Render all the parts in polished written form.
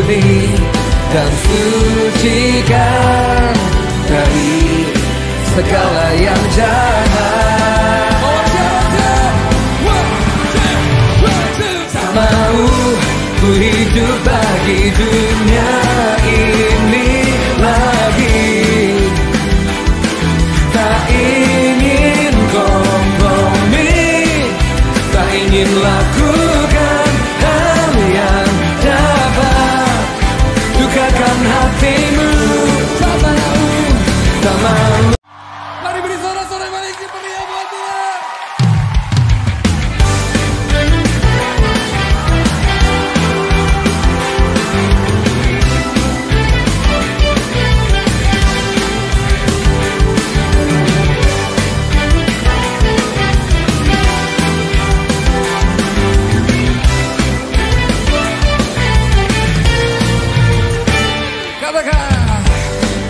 murni dan sucikan dari segala yang jahat. Tak mau ku hidup bagi dunia ini lagi. Tak ingin kompromi, tak ingin lakukan hal yang dapat dukakan hatimu. Tak mau, tak mau. Mari beri sorak-sorai balik di pria buat Tuhan.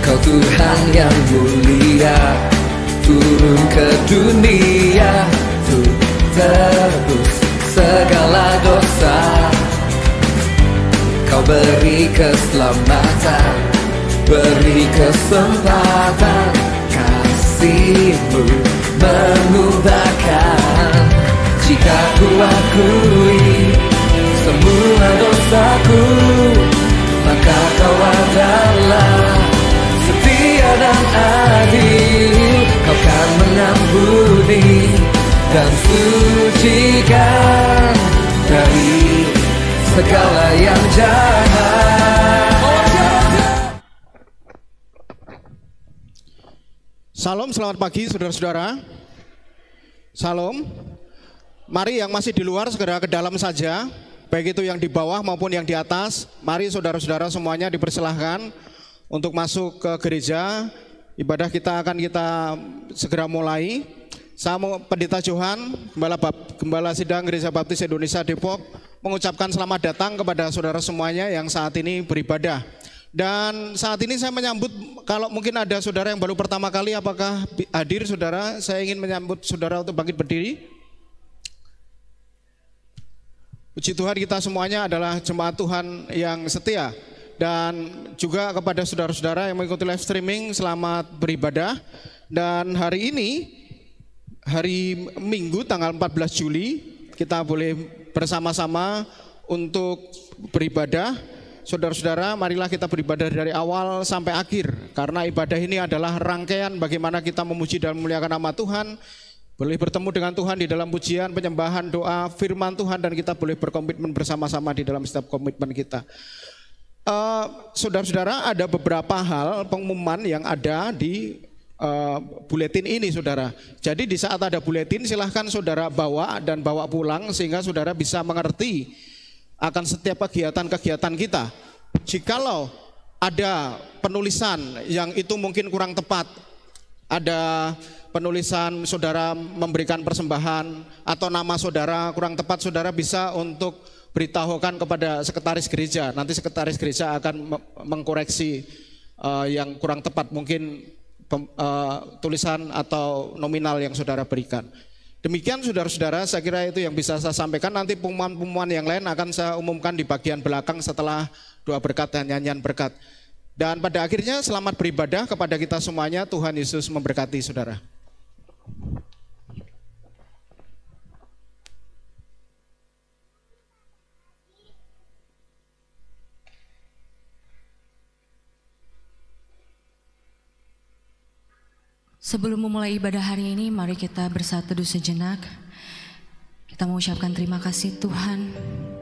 Kau Tuhan yang mulia, turun ke dunia untuk tebus segala dosa. Kau beri keselamatan, beri kesempatan, kasih-Mu mengubahkan. Jika ku akui semua dosaku, maka Kau adalah setia dan adil. Kau kan mengampuni dan sucikan dari segala yang jahat. Salam, selamat pagi saudara-saudara. Salam. Mari yang masih di luar segera ke dalam saja, baik itu yang di bawah maupun yang di atas. Mari saudara-saudara semuanya dipersilahkan untuk masuk ke gereja. Ibadah kita akan segera mulai. Saya Pendeta Johan, Gembala Sidang Gereja Baptis Indonesia Depok, mengucapkan selamat datang kepada saudara semuanya yang saat ini beribadah. Dan saat ini saya menyambut, kalau mungkin ada saudara yang baru pertama kali apakah hadir saudara, saya ingin menyambut saudara untuk bangkit berdiri. Puji Tuhan, kita semuanya adalah jemaat Tuhan yang setia. Dan juga kepada saudara-saudara yang mengikuti live streaming, selamat beribadah. Dan hari ini, hari Minggu tanggal 14 Juli, kita boleh bersama-sama untuk beribadah. Saudara-saudara, marilah kita beribadah dari awal sampai akhir. Karena ibadah ini adalah rangkaian bagaimana kita memuji dan memuliakan nama Tuhan. Boleh bertemu dengan Tuhan di dalam pujian, penyembahan, doa, firman Tuhan, dan kita boleh berkomitmen bersama-sama di dalam setiap komitmen kita. Saudara-saudara, ada beberapa hal pengumuman yang ada di buletin ini, saudara. Jadi di saat ada buletin, silahkan saudara bawa dan bawa pulang sehingga saudara bisa mengerti akan setiap kegiatan-kegiatan kita. Jikalau ada penulisan yang itu mungkin kurang tepat, ada penulisan saudara memberikan persembahan atau nama saudara kurang tepat, saudara bisa untuk beritahukan kepada sekretaris gereja. Nanti sekretaris gereja akan mengkoreksi yang kurang tepat, mungkin tulisan atau nominal yang saudara berikan. Demikian saudara-saudara, saya kira itu yang bisa saya sampaikan. Nanti pengumuman-pengumuman yang lain akan saya umumkan di bagian belakang setelah doa berkat dan nyanyian berkat. Dan pada akhirnya selamat beribadah kepada kita semuanya. Tuhan Yesus memberkati saudara. Sebelum memulai ibadah hari ini, mari kita bersatu teduh sejenak. Kita mengucapkan terima kasih Tuhan,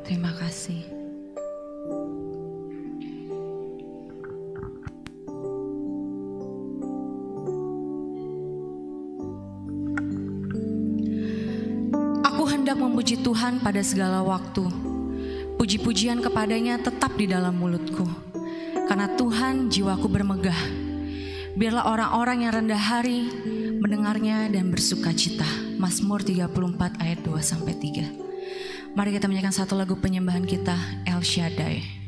terima kasih. Aku hendak memuji Tuhan pada segala waktu. Puji-pujian kepadanya tetap di dalam mulutku. Karena Tuhan jiwaku bermegah. Biarlah orang-orang yang rendah hari mendengarnya dan bersuka cita. Mazmur 34 ayat 2-3. Mari kita menyanyikan satu lagu penyembahan kita, El Shaddai.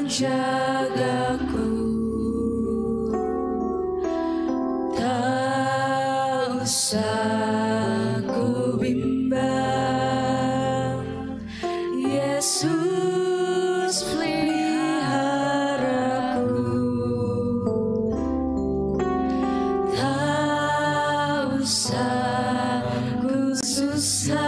menjagaku, tak usah ku bimbang. Yesus peliharaku, tak usah ku susah.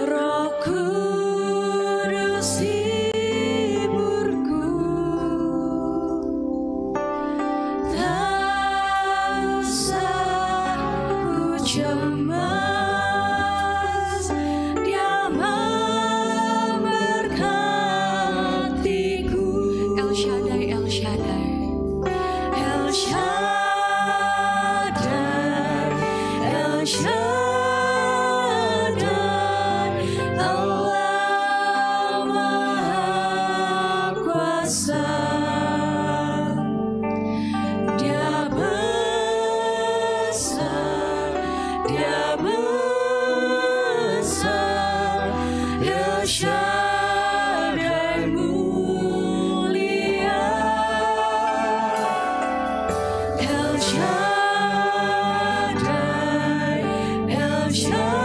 Roh Kudus hiburku, tak usah ku cemas. Dia memberkatiku. El Shaddai, El Shaddai, El Shaddai, El Shaddai. Allah Maha Kuasa, Dia besar, Dia besar. El Shaddai mulia, El Shaddai, El Shaddai.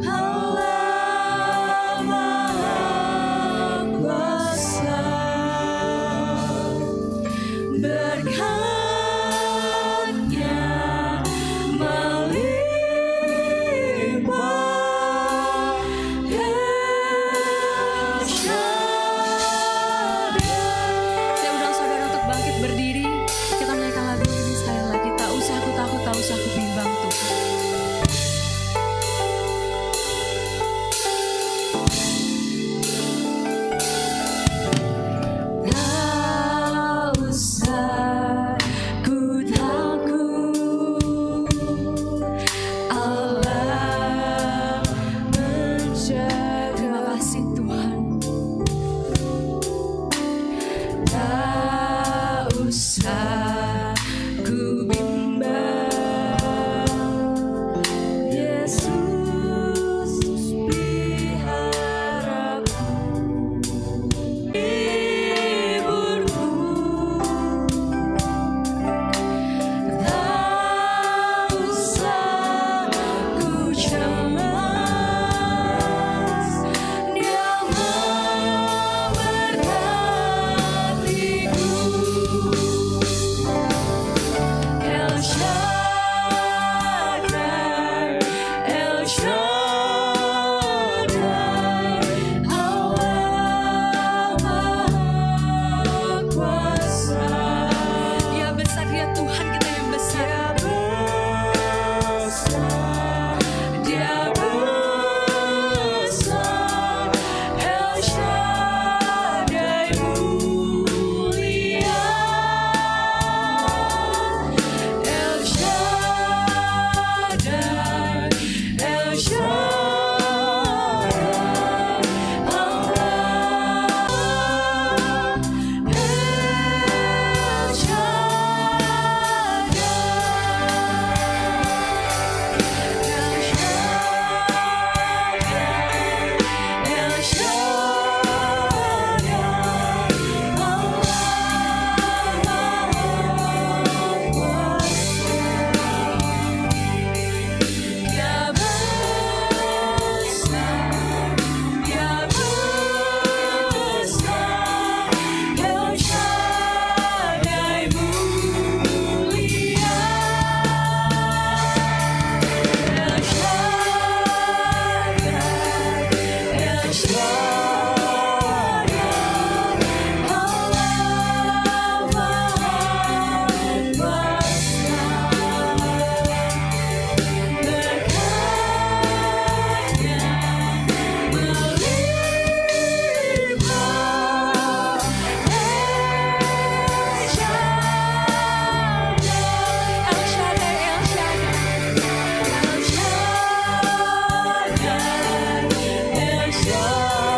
Allah Maha Kuasa, berkat-Nya melimpah. El Shaddai. Saya undang saudara untuk bangkit berdiri. Kita menaikkan lagu ini sekali lagi. Tak usah aku takut, tak usah aku bimbang Tuhan. Tak usah ku takut, Allah menjaga. Terima kasih Tuhan. Tak usah ku bimbang. Yesus peliharaku, hiburku, tak usah ku cemas. Dia memberkatiku. El Shaddai, El Shaddai. Allah Maha Kuasa, Dia besar, Dia Tuhan kita yang besar. Dia besar, El Shaddai mulia, El Shaddai, El Shaddai. Allah, El Shaddai, El Shaddai, Dia besar, Dia besar. El Shaddai mulia, El Shaddai, El Shaddai. Allah Maha Kuasa, berkat-Nya melimpah. El Shaddai, El Shaddai, El Shaddai, El Shaddai, El Shaddai.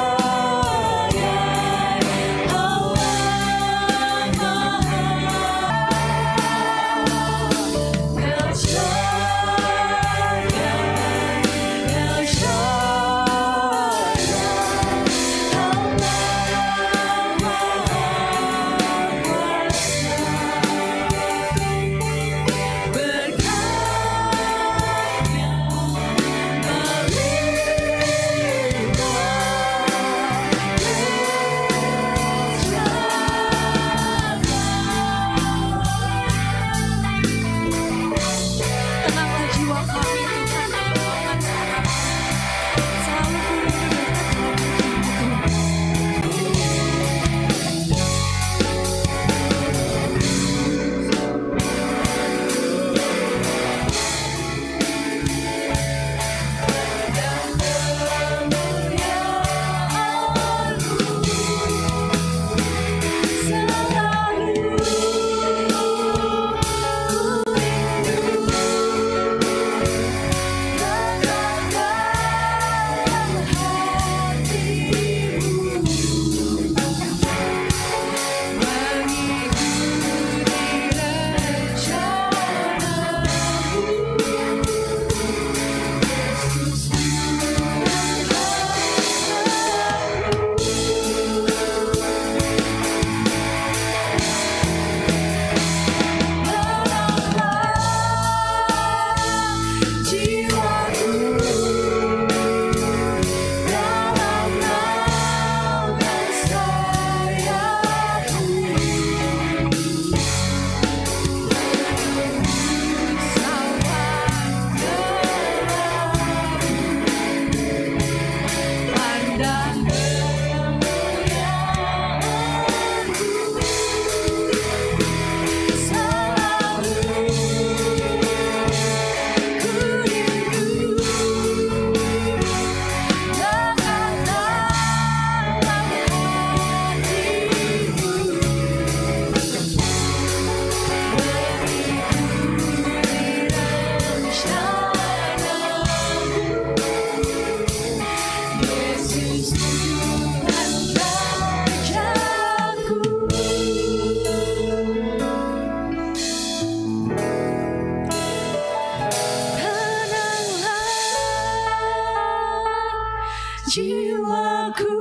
jiwaku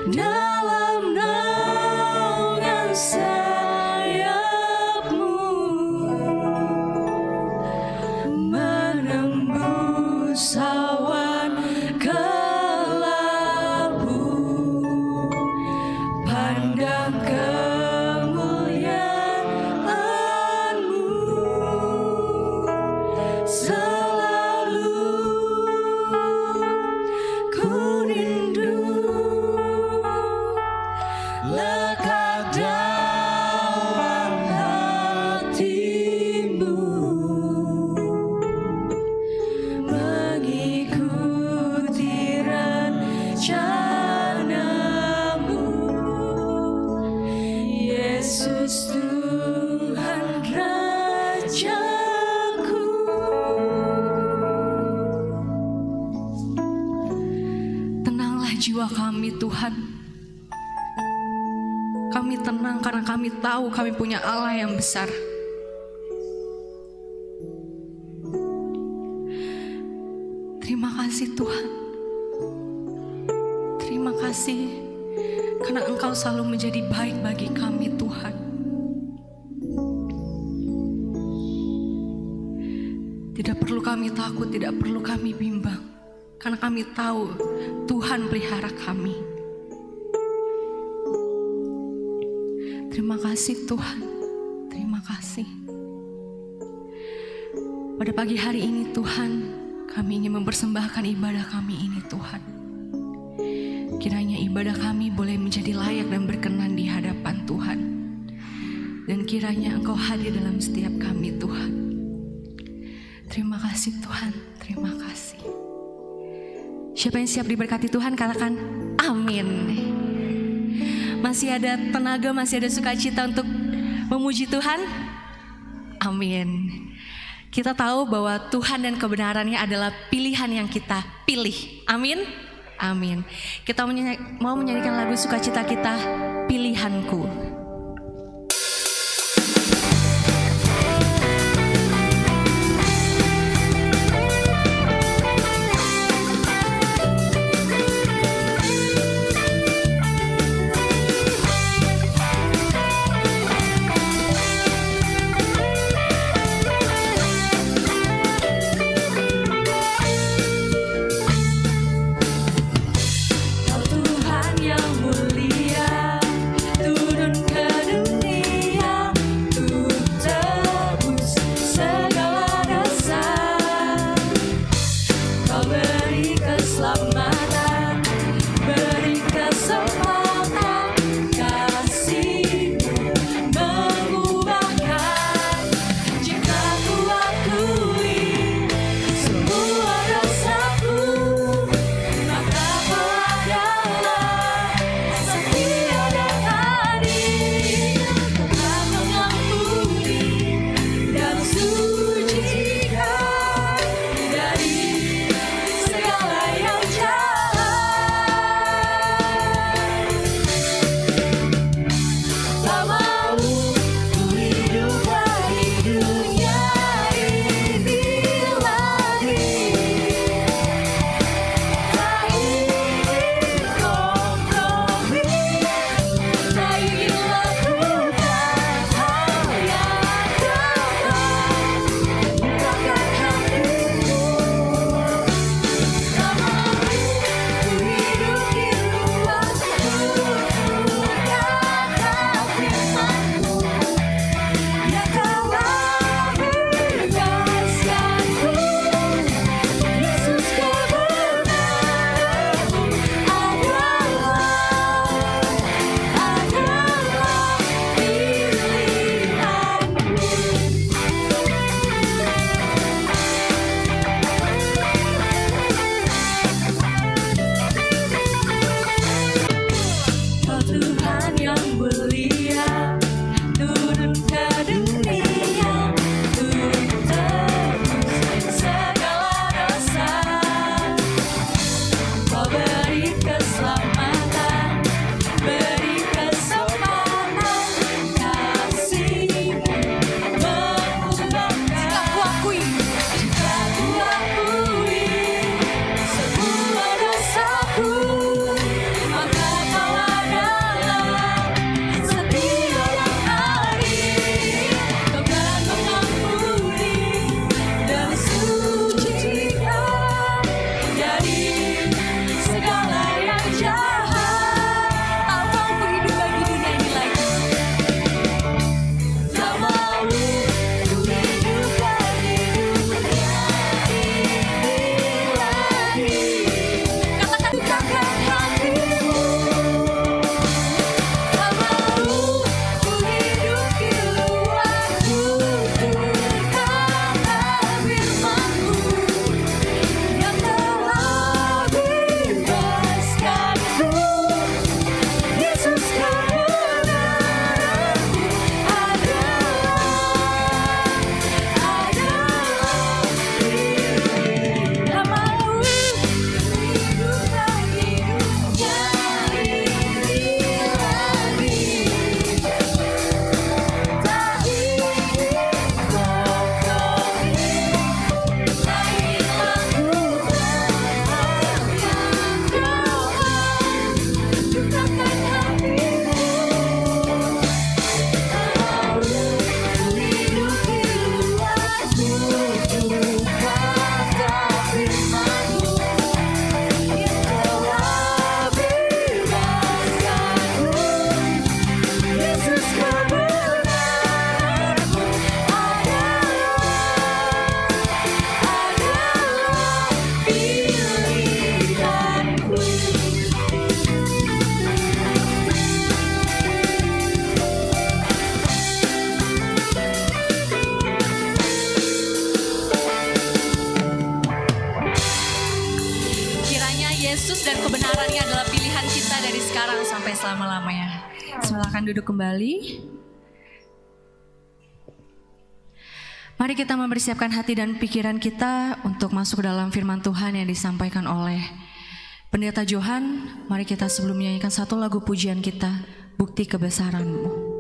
dalam naungan sayap-Mu, menembus awan kelabu, pandang kemuliaan-Mu, selalu ku rindu lekat dalam hati-Mu, mengikuti rencana-Mu, Yesus Tuhan Rajaku. Tenanglah jiwa kami, Tuhan. Kami tenang karena kami tahu kami punya Allah yang besar. Terima kasih Tuhan. Terima kasih karena Engkau selalu menjadi baik bagi kami, Tuhan. Tidak perlu kami takut, tidak perlu kami bimbang, karena kami tahu Tuhan pelihara kami. Terima kasih Tuhan, terima kasih. Pada pagi hari ini Tuhan, kami ingin mempersembahkan ibadah kami ini Tuhan. Kiranya ibadah kami boleh menjadi layak dan berkenan di hadapan Tuhan. Dan kiranya Engkau hadir dalam setiap kami Tuhan. Terima kasih Tuhan, terima kasih. Siapa yang siap diberkati Tuhan katakan amin. Masih ada tenaga, masih ada sukacita untuk memuji Tuhan? Amin. Kita tahu bahwa Tuhan dan kebenarannya adalah pilihan yang kita pilih. Amin. Amin. Kita mau menyanyikan lagu sukacita kita, Pilihanku. Tuhan yang mulia, turun Yesus dan kebenarannya adalah pilihan kita dari sekarang sampai selama-lamanya. Silakan duduk kembali. Mari kita mempersiapkan hati dan pikiran kita untuk masuk dalam firman Tuhan yang disampaikan oleh Pendeta Johan. Mari kita sebelum menyanyikan satu lagu pujian kita, Bukti Kebesaran-Mu.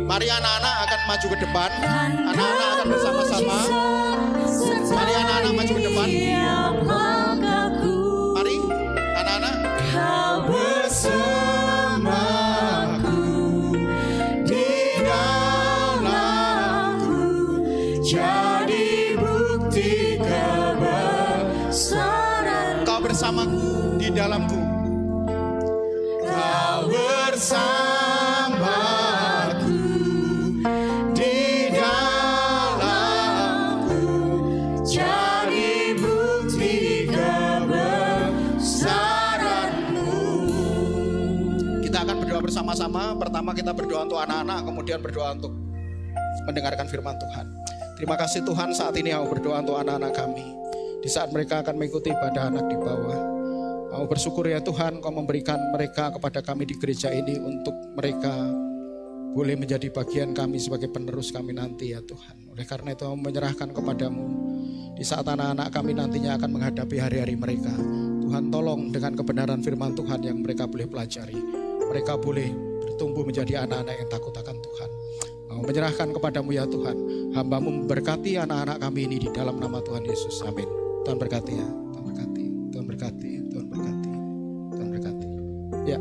Mari anak-anak akan maju ke depan. Anak-anak akan bersama-sama. Mari anak-anak maju ke depan. Mari anak-anak. Kau bersamaku di dalamku, jadi bukti kebesaran. Kau bersamaku di dalamku. Kau bersamaku. Bersama-sama, pertama kita berdoa untuk anak-anak, kemudian berdoa untuk mendengarkan firman Tuhan. Terima kasih Tuhan, saat ini aku berdoa untuk anak-anak kami. Di saat mereka akan mengikuti ibadah anak di bawah, Mau bersyukur ya Tuhan, Kau memberikan mereka kepada kami di gereja ini untuk mereka boleh menjadi bagian kami sebagai penerus kami nanti ya Tuhan. Oleh karena itu menyerahkan kepadamu di saat anak-anak kami nantinya akan menghadapi hari-hari mereka. Tuhan tolong dengan kebenaran firman Tuhan yang mereka boleh pelajari. Mereka boleh bertumbuh menjadi anak-anak yang takut akan Tuhan. Mau menyerahkan kepadamu ya Tuhan. Hamba-Mu memberkati anak-anak kami ini di dalam nama Tuhan Yesus. Amin. Tuhan berkati ya. Tuhan berkati. Tuhan berkati. Tuhan berkati. Tuhan berkati. Ya.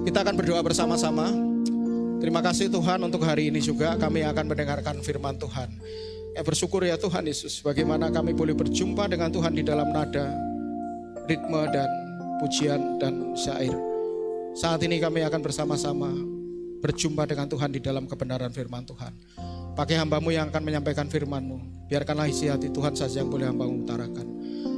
Kita akan berdoa bersama-sama. Terima kasih Tuhan untuk hari ini juga kami akan mendengarkan firman Tuhan. Bersyukur ya Tuhan Yesus, bagaimana kami boleh berjumpa dengan Tuhan di dalam nada, ritme dan pujian dan syair. Saat ini kami akan bersama-sama berjumpa dengan Tuhan di dalam kebenaran firman Tuhan. Pakai hamba-Mu yang akan menyampaikan firman-Mu. Biarkanlah isi hati Tuhan saja yang boleh hamba-Mu utarakan.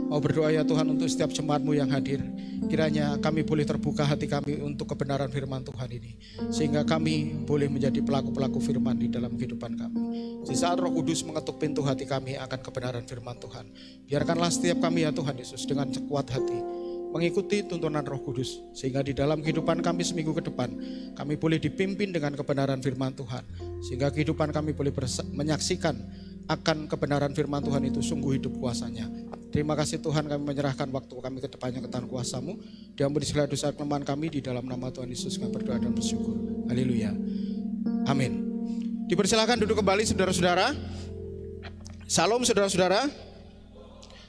Mau berdoa ya Tuhan untuk setiap jemaat-Mu yang hadir. Kiranya kami boleh terbuka hati kami untuk kebenaran firman Tuhan ini. Sehingga kami boleh menjadi pelaku-pelaku firman di dalam kehidupan kami. Di saat Roh Kudus mengetuk pintu hati kami akan kebenaran firman Tuhan. Biarkanlah setiap kami ya Tuhan Yesus dengan sekuat hati mengikuti tuntunan Roh Kudus. Sehingga di dalam kehidupan kami seminggu ke depan kami boleh dipimpin dengan kebenaran firman Tuhan. Sehingga kehidupan kami boleh menyaksikan akan kebenaran firman Tuhan itu sungguh hidup kuasanya. Terima kasih Tuhan, kami menyerahkan waktu kami ke depannya ke tangan kuasa-Mu. Diampuni segala dosa kelemahan kami di dalam nama Tuhan Yesus kami berdoa dan bersyukur. Haleluya. Amin. Dipersilakan duduk kembali saudara-saudara. Salam saudara-saudara.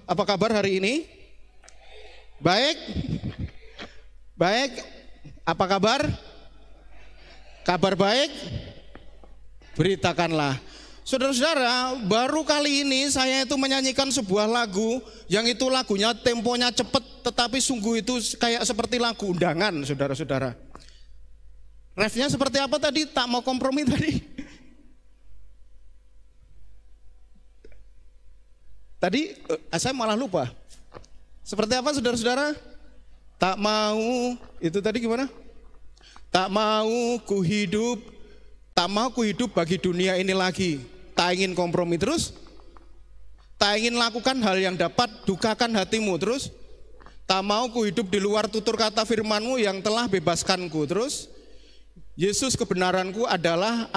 Apa kabar hari ini? Baik? Baik. Apa kabar? Kabar baik? Beritakanlah. Saudara-saudara, baru kali ini saya itu menyanyikan sebuah lagu yang itu lagunya temponya cepat tetapi sungguh itu kayak seperti lagu undangan, saudara-saudara. Refnya seperti apa tadi? Tak mau kompromi tadi. Tadi saya malah lupa. Seperti apa saudara-saudara? Tak mau, itu tadi gimana? Tak mau ku hidup bagi dunia ini lagi. Tak ingin kompromi terus. Tak ingin lakukan hal yang dapat dukakan hatimu terus. Tak mau ku hidup di luar tutur kata firman-Mu yang telah bebaskanku terus. Yesus kebenaranku adalah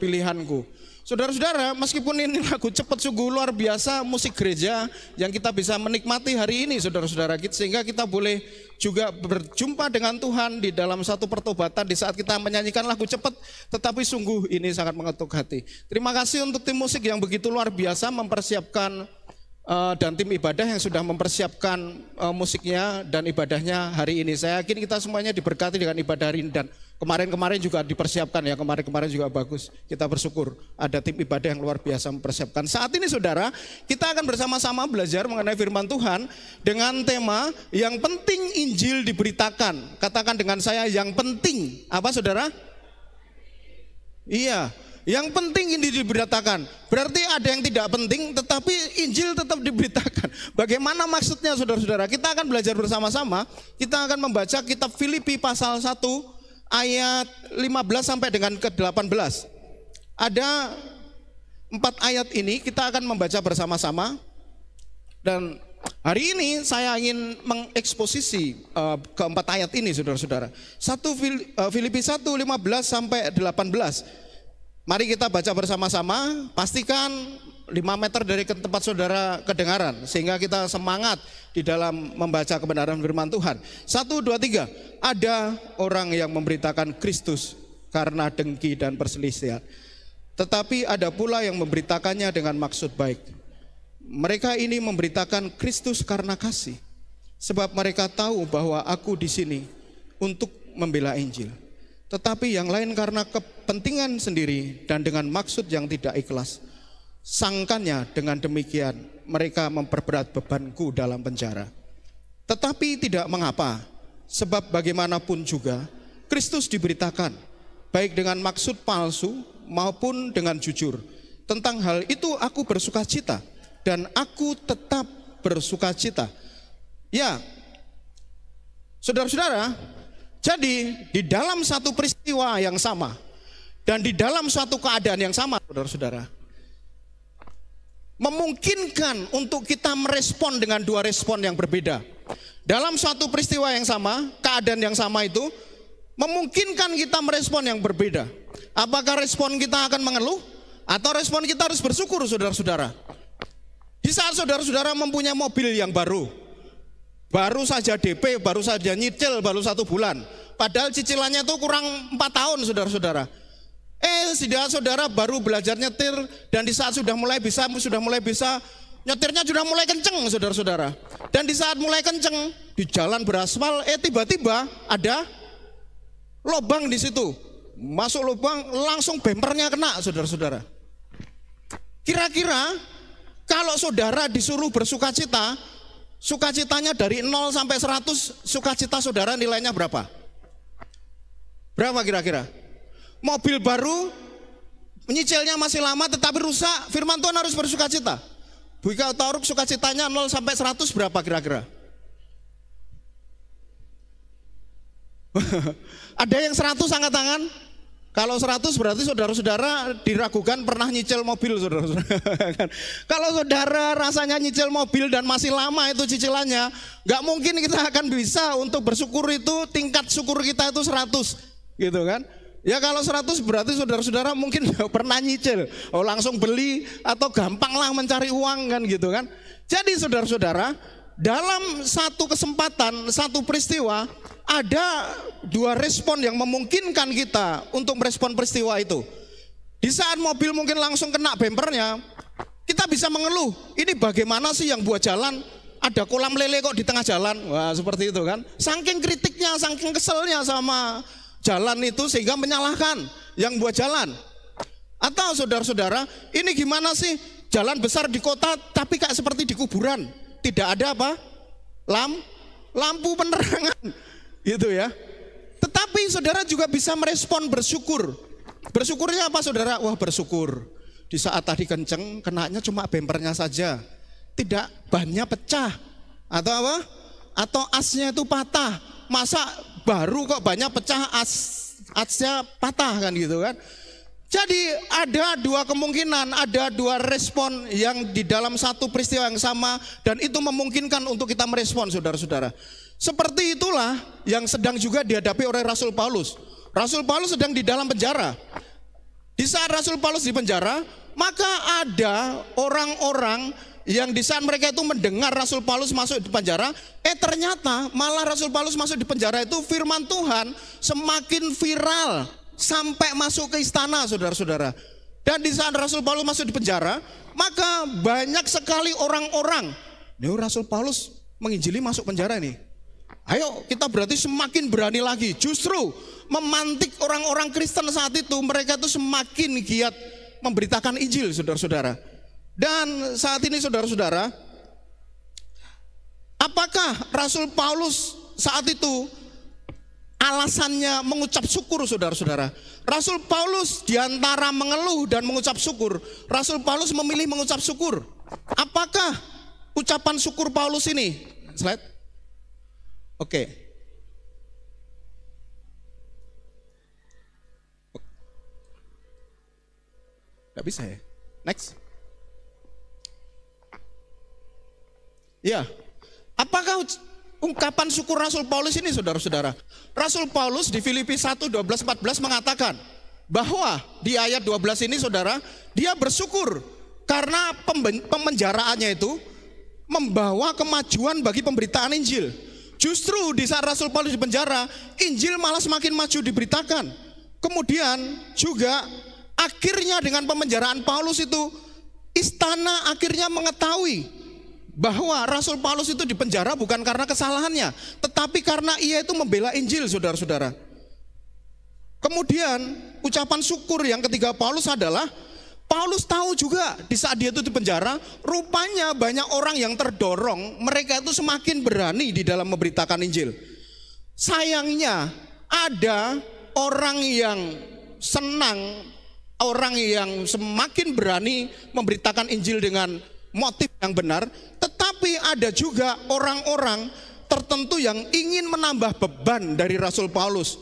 pilihanku. Saudara-saudara, meskipun ini lagu cepat sungguh luar biasa musik gereja yang kita bisa menikmati hari ini saudara-saudara, sehingga kita boleh juga berjumpa dengan Tuhan di dalam satu pertobatan di saat kita menyanyikan lagu cepat, tetapi sungguh ini sangat mengetuk hati. Terima kasih untuk tim musik yang begitu luar biasa mempersiapkan dan tim ibadah yang sudah mempersiapkan musiknya dan ibadahnya hari ini. Saya yakin kita semuanya diberkati dengan ibadah hari ini dan kemarin-kemarin juga dipersiapkan ya, kemarin-kemarin juga bagus. Kita bersyukur ada tim ibadah yang luar biasa mempersiapkan. Saat ini saudara, kita akan bersama-sama belajar mengenai firman Tuhan dengan tema yang penting Injil diberitakan. Katakan dengan saya, yang penting. Apa saudara? Iya. Yang penting ini diberitakan. Berarti ada yang tidak penting tetapi Injil tetap diberitakan. Bagaimana maksudnya saudara-saudara? Kita akan belajar bersama-sama. Kita akan membaca kitab Filipi pasal 1 ayat 15 sampai dengan ke-18. Ada 4 ayat ini kita akan membaca bersama-sama. Dan hari ini saya ingin mengeksposisi keempat ayat ini saudara-saudara. Filipi 1 15 sampai 18. Mari kita baca bersama-sama, pastikan 5 meter dari tempat saudara kedengaran, sehingga kita semangat di dalam membaca kebenaran firman Tuhan. 1, 2, 3, ada orang yang memberitakan Kristus karena dengki dan perselisihan. Tetapi ada pula yang memberitakannya dengan maksud baik. Mereka ini memberitakan Kristus karena kasih, sebab mereka tahu bahwa aku di sini untuk membela Injil. Tetapi yang lain karena kepentingan sendiri dan dengan maksud yang tidak ikhlas. Sangkanya dengan demikian mereka memperberat bebanku dalam penjara. Tetapi tidak mengapa, sebab bagaimanapun juga Kristus diberitakan, baik dengan maksud palsu maupun dengan jujur. Tentang hal itu aku bersukacita dan aku tetap bersukacita. Ya, saudara-saudara, jadi di dalam satu peristiwa yang sama dan di dalam suatu keadaan yang sama, saudara-saudara, memungkinkan untuk kita merespon dengan 2 respon yang berbeda. Dalam suatu peristiwa yang sama, keadaan yang sama itu memungkinkan kita merespon yang berbeda. Apakah respon kita akan mengeluh atau respon kita harus bersyukur, saudara-saudara? Di saat saudara-saudara mempunyai mobil yang baru saja DP, baru saja nyicil, baru 1 bulan. Padahal cicilannya itu kurang 4 tahun, saudara-saudara. Saudara baru belajar nyetir dan di saat sudah mulai bisa nyetirnya sudah mulai kenceng, saudara-saudara. Dan di saat mulai kenceng di jalan beraspal, tiba-tiba ada lubang di situ. Masuk lubang langsung bempernya kena, saudara-saudara. Kira-kira kalau saudara disuruh bersukacita, sukacitanya dari 0 sampai 100, sukacita saudara nilainya berapa? Berapa kira-kira? Mobil baru, nyicilnya masih lama tetapi rusak, firman Tuhan harus bersukacita. Buika Tauruk sukacitanya 0 sampai 100 berapa kira-kira? Ada yang 100 angkat tangan? Kalau 100 berarti saudara-saudara diragukan pernah nyicil mobil, saudara-saudara. Kalau saudara rasanya nyicil mobil dan masih lama itu cicilannya, gak mungkin kita akan bisa untuk bersyukur itu, tingkat syukur kita itu 100 gitu kan. Ya kalau 100 berarti saudara-saudara mungkin pernah nyicil, langsung beli atau gampang lah mencari uang kan gitu kan. Jadi saudara-saudara, dalam satu kesempatan, satu peristiwa, ada 2 respon yang memungkinkan kita untuk merespon peristiwa itu. Di saat mobil mungkin langsung kena bempernya, kita bisa mengeluh, ini bagaimana sih yang buat jalan, ada kolam lele kok di tengah jalan. Wah seperti itu kan. Saking kritiknya, saking keselnya sama jalan itu sehingga menyalahkan yang buat jalan. Atau saudara-saudara, ini gimana sih jalan besar di kota tapi kayak seperti di kuburan, tidak ada apa? Lampu penerangan gitu ya. Tetapi saudara juga bisa merespon bersyukur. Bersyukurnya apa saudara? Wah bersyukur di saat tadi kenceng kenanya cuma bempernya saja, tidak bannya pecah atau apa? Atau asnya itu patah. Masa baru kok banyak pecah, asnya patah kan gitu kan. Jadi ada 2 kemungkinan, ada 2 respon yang di dalam satu peristiwa yang sama, dan itu memungkinkan untuk kita merespon, saudara-saudara. Seperti itulah yang sedang juga dihadapi oleh Rasul Paulus. Rasul Paulus sedang di dalam penjara. Di saat Rasul Paulus di penjara, maka ada orang-orang yang di saat mereka itu mendengar Rasul Paulus masuk di penjara, ternyata malah Rasul Paulus masuk di penjara itu firman Tuhan semakin viral sampai masuk ke istana, saudara-saudara. Dan di saat Rasul Paulus masuk di penjara, maka banyak sekali orang-orang, nih Rasul Paulus menginjili masuk penjara nih. Ayo kita berarti semakin berani lagi. Justru memantik orang-orang Kristen saat itu, mereka itu semakin giat memberitakan Injil, saudara-saudara. Dan saat ini saudara-saudara, apakah Rasul Paulus saat itu alasannya mengucap syukur, saudara-saudara? Rasul Paulus diantara mengeluh dan mengucap syukur, Rasul Paulus memilih mengucap syukur. Apakah ucapan syukur Paulus ini? Slide. Oke. Gak bisa ya? Next. Ya, apakah ungkapan syukur Rasul Paulus ini, saudara-saudara? Rasul Paulus di Filipi 1, 12, 14 mengatakan bahwa di ayat 12 ini saudara, dia bersyukur karena pemenjaraannya itu membawa kemajuan bagi pemberitaan Injil. Justru di saat Rasul Paulus di penjara, Injil malah semakin maju diberitakan. Kemudian juga akhirnya dengan pemenjaraan Paulus itu, istana akhirnya mengetahui bahwa Rasul Paulus itu dipenjara bukan karena kesalahannya, tetapi karena ia itu membela Injil, saudara-saudara. Kemudian ucapan syukur yang ketiga Paulus adalah, Paulus tahu juga di saat dia itu di penjara, rupanya banyak orang yang terdorong, mereka itu semakin berani di dalam memberitakan Injil. Sayangnya ada orang yang senang, orang yang semakin berani memberitakan Injil dengan motif yang benar, tetapi ada juga orang-orang tertentu yang ingin menambah beban dari Rasul Paulus.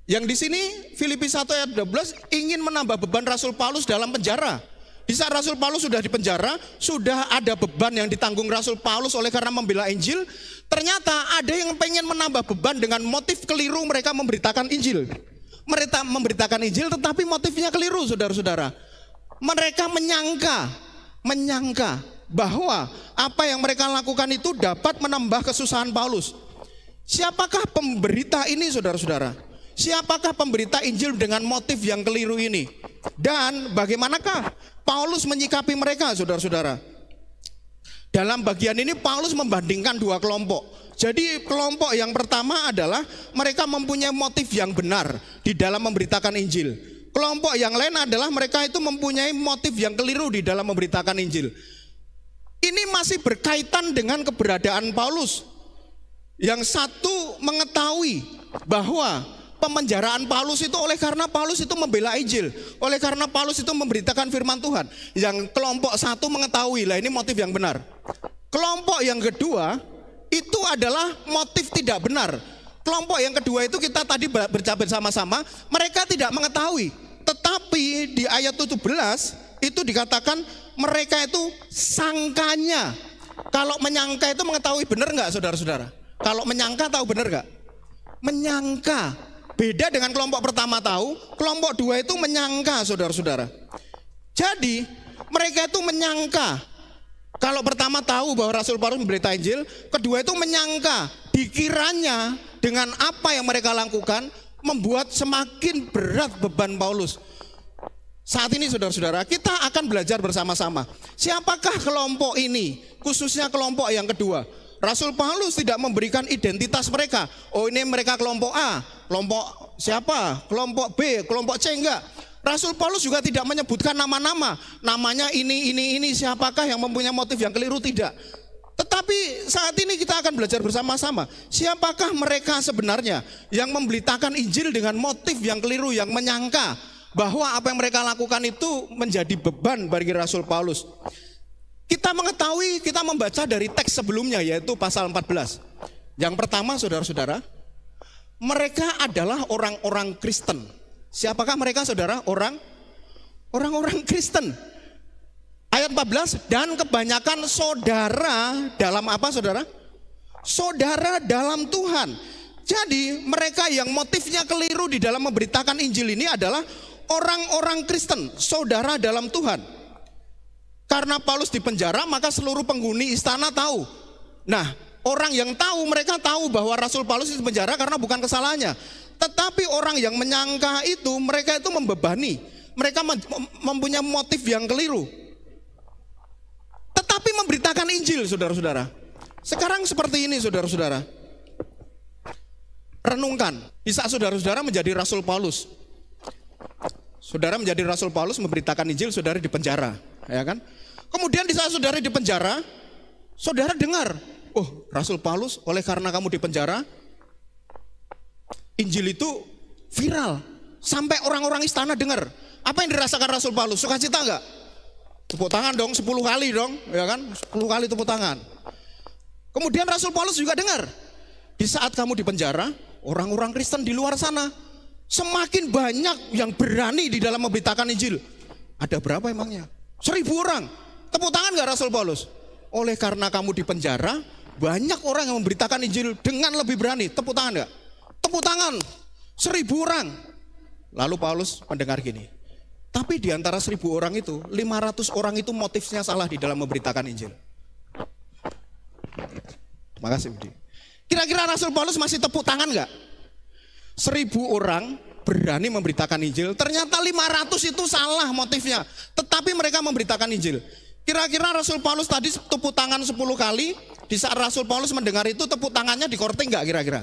Yang di sini Filipi 1 ayat 12 ingin menambah beban Rasul Paulus dalam penjara. Di saat Rasul Paulus sudah dipenjara, sudah ada beban yang ditanggung Rasul Paulus oleh karena membela Injil. Ternyata ada yang pengen menambah beban dengan motif keliru mereka memberitakan Injil. Mereka memberitakan Injil tetapi motifnya keliru, saudara-saudara. Mereka menyangka bahwa apa yang mereka lakukan itu dapat menambah kesusahan Paulus. Siapakah pemberita ini, saudara-saudara? Siapakah pemberita Injil dengan motif yang keliru ini? Dan bagaimanakah Paulus menyikapi mereka, saudara-saudara? Dalam bagian ini Paulus membandingkan dua kelompok. Jadi kelompok yang pertama adalah mereka mempunyai motif yang benar di dalam memberitakan Injil. Kelompok yang lain adalah mereka itu mempunyai motif yang keliru di dalam memberitakan Injil. Ini masih berkaitan dengan keberadaan Paulus. Yang satu mengetahui bahwa pemenjaraan Paulus itu oleh karena Paulus itu membela Injil, oleh karena Paulus itu memberitakan firman Tuhan. Yang kelompok satu mengetahui, lah ini motif yang benar. Kelompok yang kedua itu adalah motif tidak benar. Kelompok yang kedua itu kita tadi bercabut sama-sama, mereka tidak mengetahui. Tetapi di ayat 17 itu dikatakan mereka itu sangkanya. Kalau menyangka itu mengetahui benar nggak, saudara-saudara? Kalau menyangka tahu benar nggak? Menyangka. Beda dengan kelompok pertama tahu, kelompok dua itu menyangka, saudara-saudara. Jadi mereka itu menyangka. Kalau pertama tahu bahwa Rasul Paulus memberita Injil, kedua itu menyangka, dikiranya dengan apa yang mereka lakukan membuat semakin berat beban Paulus. Saat ini saudara-saudara, kita akan belajar bersama-sama. Siapakah kelompok ini, khususnya kelompok yang kedua? Rasul Paulus tidak memberikan identitas mereka. Oh, ini mereka kelompok A, kelompok siapa, kelompok B, kelompok C, enggak. Rasul Paulus juga tidak menyebutkan nama-nama. Namanya ini, siapakah yang mempunyai motif yang keliru, tidak. Tetapi saat ini kita akan belajar bersama-sama. Siapakah mereka sebenarnya yang memberitakan Injil dengan motif yang keliru, yang menyangka bahwa apa yang mereka lakukan itu menjadi beban bagi Rasul Paulus. Kita mengetahui, kita membaca dari teks sebelumnya yaitu pasal 14. Yang pertama saudara-saudara, mereka adalah orang-orang Kristen. Siapakah mereka saudara? Orang-orang Kristen. Ayat 14, dan kebanyakan saudara dalam apa saudara? Saudara dalam Tuhan. Jadi mereka yang motifnya keliru di dalam memberitakan Injil ini adalah orang-orang Kristen, saudara dalam Tuhan. Karena Paulus dipenjara, maka seluruh penghuni istana tahu. Nah, orang yang tahu, mereka tahu bahwa Rasul Paulus dipenjara karena bukan kesalahannya. Tetapi orang yang menyangka itu, mereka itu membebani. Mereka mempunyai motif yang keliru. Tetapi memberitakan Injil, saudara-saudara. Sekarang seperti ini, saudara-saudara. Renungkan, di saat saudara-saudara menjadi Rasul Paulus. Saudara menjadi Rasul Paulus, memberitakan Injil, saudara di penjara, ya kan? Kemudian di saat saudara di penjara, saudara dengar, oh Rasul Paulus, oleh karena kamu di penjara, Injil itu viral, sampai orang-orang istana dengar. Apa yang dirasakan Rasul Paulus? Sukacita enggak? Tepuk tangan dong, 10 kali dong, ya kan? 10 kali tepuk tangan. Kemudian Rasul Paulus juga dengar, di saat kamu di penjara, orang-orang Kristen di luar sana semakin banyak yang berani di dalam memberitakan Injil. Ada berapa emangnya? 1000 orang. Tepuk tangan enggak Rasul Paulus? Oleh karena kamu di penjara, banyak orang yang memberitakan Injil dengan lebih berani. Tepuk tangan enggak? Tepuk tangan, 1000 orang. Lalu Paulus mendengar gini, tapi di antara 1000 orang itu, 500 orang itu motifnya salah di dalam memberitakan Injil. Terima kasih Budi. Kira-kira Rasul Paulus masih tepuk tangan enggak? 1000 orang berani memberitakan Injil, ternyata 500 itu salah motifnya, tetapi mereka memberitakan Injil. Kira-kira Rasul Paulus tadi tepuk tangan 10 kali, di saat Rasul Paulus mendengar itu tepuk tangannya dikorting enggak kira-kira?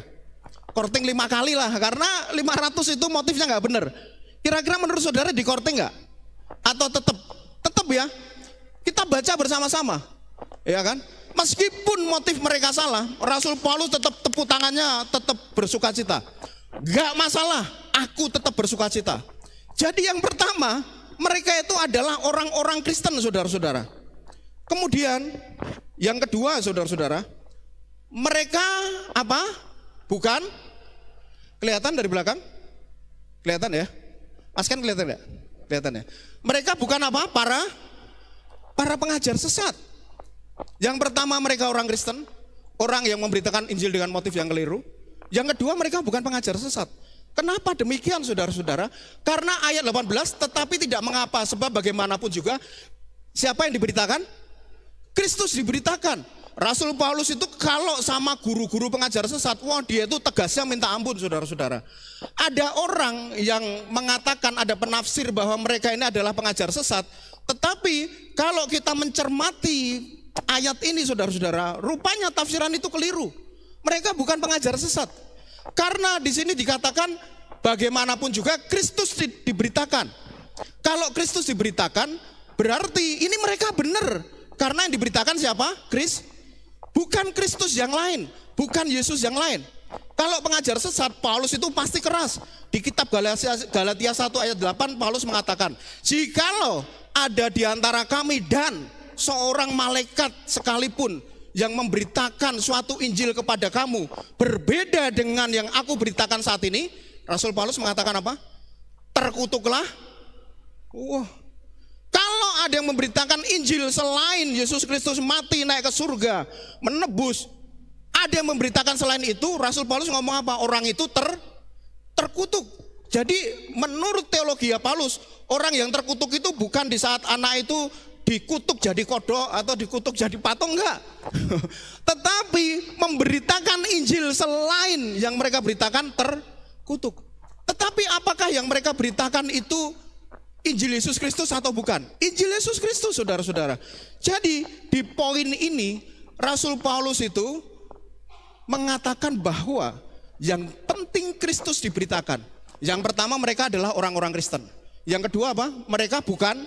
Korting 5 kali lah, karena 500 itu motifnya nggak benar. Kira-kira menurut saudara dikorting nggak? Atau tetap ya? Kita baca bersama-sama, ya kan? Meskipun motif mereka salah, Rasul Paulus tetap tepuk tangannya, tetap bersukacita. Nggak masalah, aku tetap bersukacita. Jadi yang pertama, mereka itu adalah orang-orang Kristen, saudara-saudara. Kemudian yang kedua, saudara-saudara, mereka apa? Bukan kelihatan dari belakang? Kelihatan ya? Mas kan kelihatan ya? Kelihatan ya? Mereka bukan apa? para pengajar sesat. Yang pertama mereka orang Kristen, orang yang memberitakan Injil dengan motif yang keliru. Yang kedua mereka bukan pengajar sesat. Kenapa demikian saudara-saudara? Karena ayat 18, tetapi tidak mengapa, sebab bagaimanapun juga siapa yang diberitakan? Kristus diberitakan. Rasul Paulus itu kalau sama guru-guru pengajar sesat, wah dia itu tegasnya minta ampun saudara-saudara. Ada orang yang mengatakan, ada penafsir bahwa mereka ini adalah pengajar sesat. Tetapi kalau kita mencermati ayat ini saudara-saudara, rupanya tafsiran itu keliru. Mereka bukan pengajar sesat. Karena di sini dikatakan bagaimanapun juga Kristus diberitakan. Kalau Kristus diberitakan, berarti ini mereka benar. Karena yang diberitakan siapa? Bukan Kristus yang lain, bukan Yesus yang lain. Kalau pengajar sesat, Paulus itu pasti keras. Di kitab Galatia 1 ayat 8, Paulus mengatakan, jikalau ada di antara kami dan seorang malaikat sekalipun yang memberitakan suatu Injil kepada kamu berbeda dengan yang aku beritakan saat ini, Rasul Paulus mengatakan apa? Terkutuklah. Wah. Kalau ada yang memberitakan Injil selain Yesus Kristus mati naik ke surga, menebus, ada yang memberitakan selain itu, Rasul Paulus ngomong apa? Orang itu terkutuk. Jadi menurut teologi Paulus, orang yang terkutuk itu bukan di saat anak itu dikutuk jadi kodok atau dikutuk jadi patung, enggak. Tetapi memberitakan Injil selain yang mereka beritakan terkutuk. Tetapi apakah yang mereka beritakan itu Injil Yesus Kristus atau bukan? Injil Yesus Kristus saudara-saudara. Jadi di poin ini Rasul Paulus itu mengatakan bahwa yang penting Kristus diberitakan. Yang pertama mereka adalah orang-orang Kristen. Yang kedua apa? Mereka bukan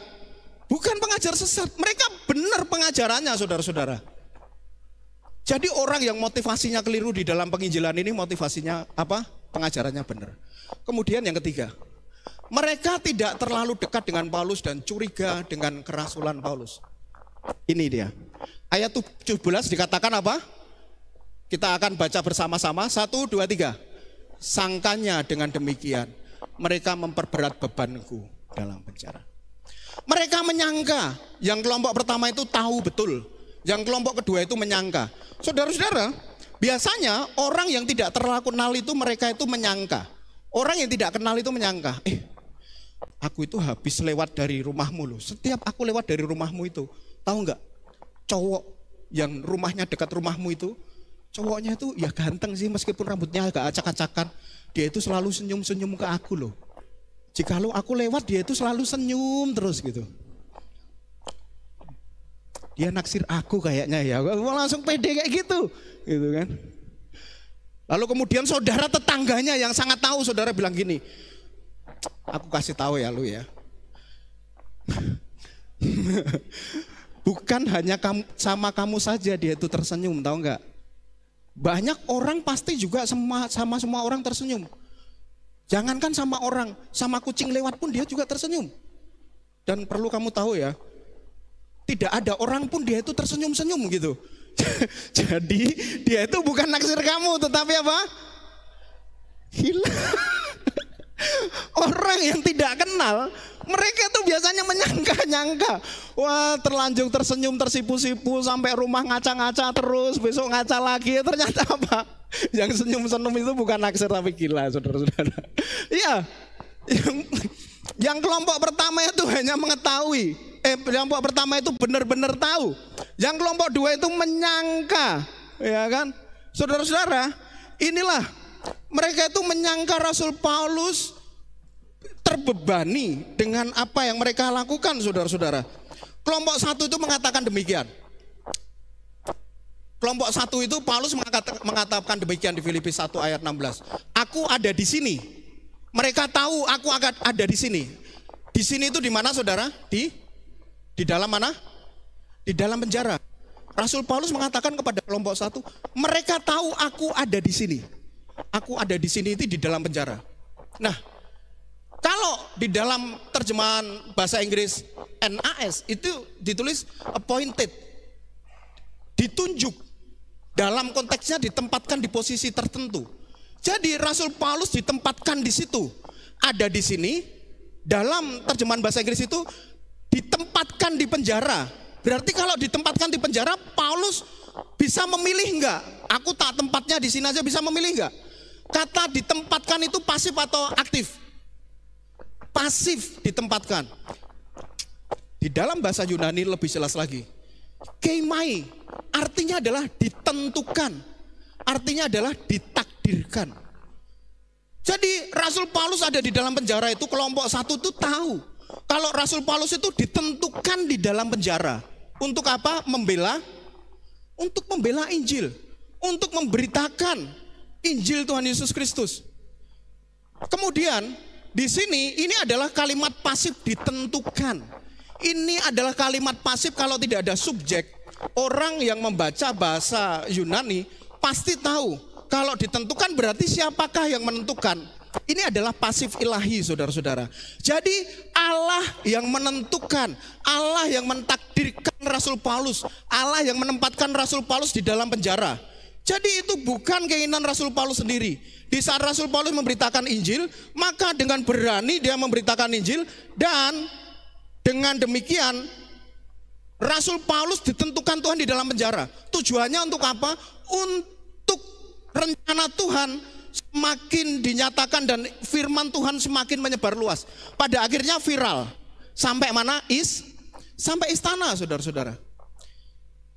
pengajar sesat. Mereka benar pengajarannya saudara-saudara. Jadi orang yang motivasinya keliru di dalam penginjilan ini motivasinya apa? Pengajarannya benar. Kemudian yang ketiga, mereka tidak terlalu dekat dengan Paulus dan curiga dengan kerasulan Paulus. Ini dia. Ayat 17 dikatakan apa? Kita akan baca bersama-sama. 1, 2, 3. Sangkanya dengan demikian, mereka memperberat bebanku dalam penjara. Mereka menyangka, yang kelompok pertama itu tahu betul. Yang kelompok kedua itu menyangka. Saudara-saudara, biasanya orang yang tidak terlalu kenal itu mereka itu menyangka. Orang yang tidak kenal itu menyangka, aku itu habis lewat dari rumahmu loh. Setiap aku lewat dari rumahmu itu, tahu nggak? Cowok yang rumahnya dekat rumahmu itu, cowoknya itu ya ganteng sih meskipun rambutnya agak acak-acakan. Dia itu selalu senyum-senyum ke aku loh. Jikalau aku lewat dia itu selalu senyum terus gitu. Dia naksir aku kayaknya ya. Langsung pede kayak gitu kan. Lalu kemudian saudara tetangganya yang sangat tahu, saudara bilang gini, aku kasih tahu ya lu ya. Bukan hanya sama kamu saja dia itu tersenyum, tahu nggak? Banyak orang pasti juga sama semua orang tersenyum. Jangankan sama orang, sama kucing lewat pun dia juga tersenyum. Dan perlu kamu tahu ya, tidak ada orang pun dia itu tersenyum-senyum gitu. Jadi dia itu bukan naksir kamu, tetapi apa? Gila. Orang yang tidak kenal, mereka itu biasanya menyangka-nyangka. Wah, terlanjur tersenyum, tersipu-sipu sampai rumah ngaca-ngaca terus, besok ngaca lagi. Ternyata apa? Yang senyum-senyum itu bukan naksir tapi gila, saudara-saudara. Iya. Yang kelompok pertama itu hanya mengetahui. Kelompok pertama itu benar-benar tahu. Yang kelompok dua itu menyangka, ya kan? Saudara-saudara, inilah mereka itu menyangka Rasul Paulus terbebani dengan apa yang mereka lakukan, saudara-saudara. Kelompok satu itu mengatakan demikian. Kelompok satu itu Paulus mengatakan demikian di Filipi 1 ayat 16. Aku ada di sini. Mereka tahu aku akan ada di sini. Di sini itu di mana, saudara? Di dalam mana? Di dalam penjara. Rasul Paulus mengatakan kepada kelompok satu, mereka tahu aku ada di sini. Aku ada di sini itu di dalam penjara. Nah, kalau di dalam terjemahan bahasa Inggris NAS itu ditulis appointed, ditunjuk. Dalam konteksnya ditempatkan di posisi tertentu. Jadi Rasul Paulus ditempatkan di situ. Ada di sini. Dalam terjemahan bahasa Inggris itu ditempatkan di penjara. Berarti kalau ditempatkan di penjara, Paulus bisa memilih enggak? Aku tak tempatnya di sini aja, bisa memilih enggak? Kata ditempatkan itu pasif atau aktif? Pasif ditempatkan. Di dalam bahasa Yunani lebih jelas lagi. Keimai artinya adalah ditentukan. Artinya adalah ditakdirkan. Jadi Rasul Paulus ada di dalam penjara itu, kelompok satu itu tahu kalau Rasul Paulus itu ditentukan di dalam penjara. Untuk apa? Untuk membela Injil, untuk memberitakan Injil Tuhan Yesus Kristus. Kemudian di sini ini adalah kalimat pasif ditentukan. Ini adalah kalimat pasif kalau tidak ada subjek. Orang yang membaca bahasa Yunani pasti tahu kalau ditentukan berarti siapakah yang menentukan. Ini adalah pasif ilahi, saudara-saudara. Jadi Allah yang menentukan, Allah yang mentakdirkan Rasul Paulus, Allah yang menempatkan Rasul Paulus di dalam penjara. Jadi itu bukan keinginan Rasul Paulus sendiri. Di saat Rasul Paulus memberitakan Injil, maka dengan berani dia memberitakan Injil, dan dengan demikian Rasul Paulus ditentukan Tuhan di dalam penjara. Tujuannya untuk apa? Untuk rencana Tuhan semakin dinyatakan dan firman Tuhan semakin menyebar luas. Pada akhirnya viral. Sampai mana? Sampai istana, saudara-saudara.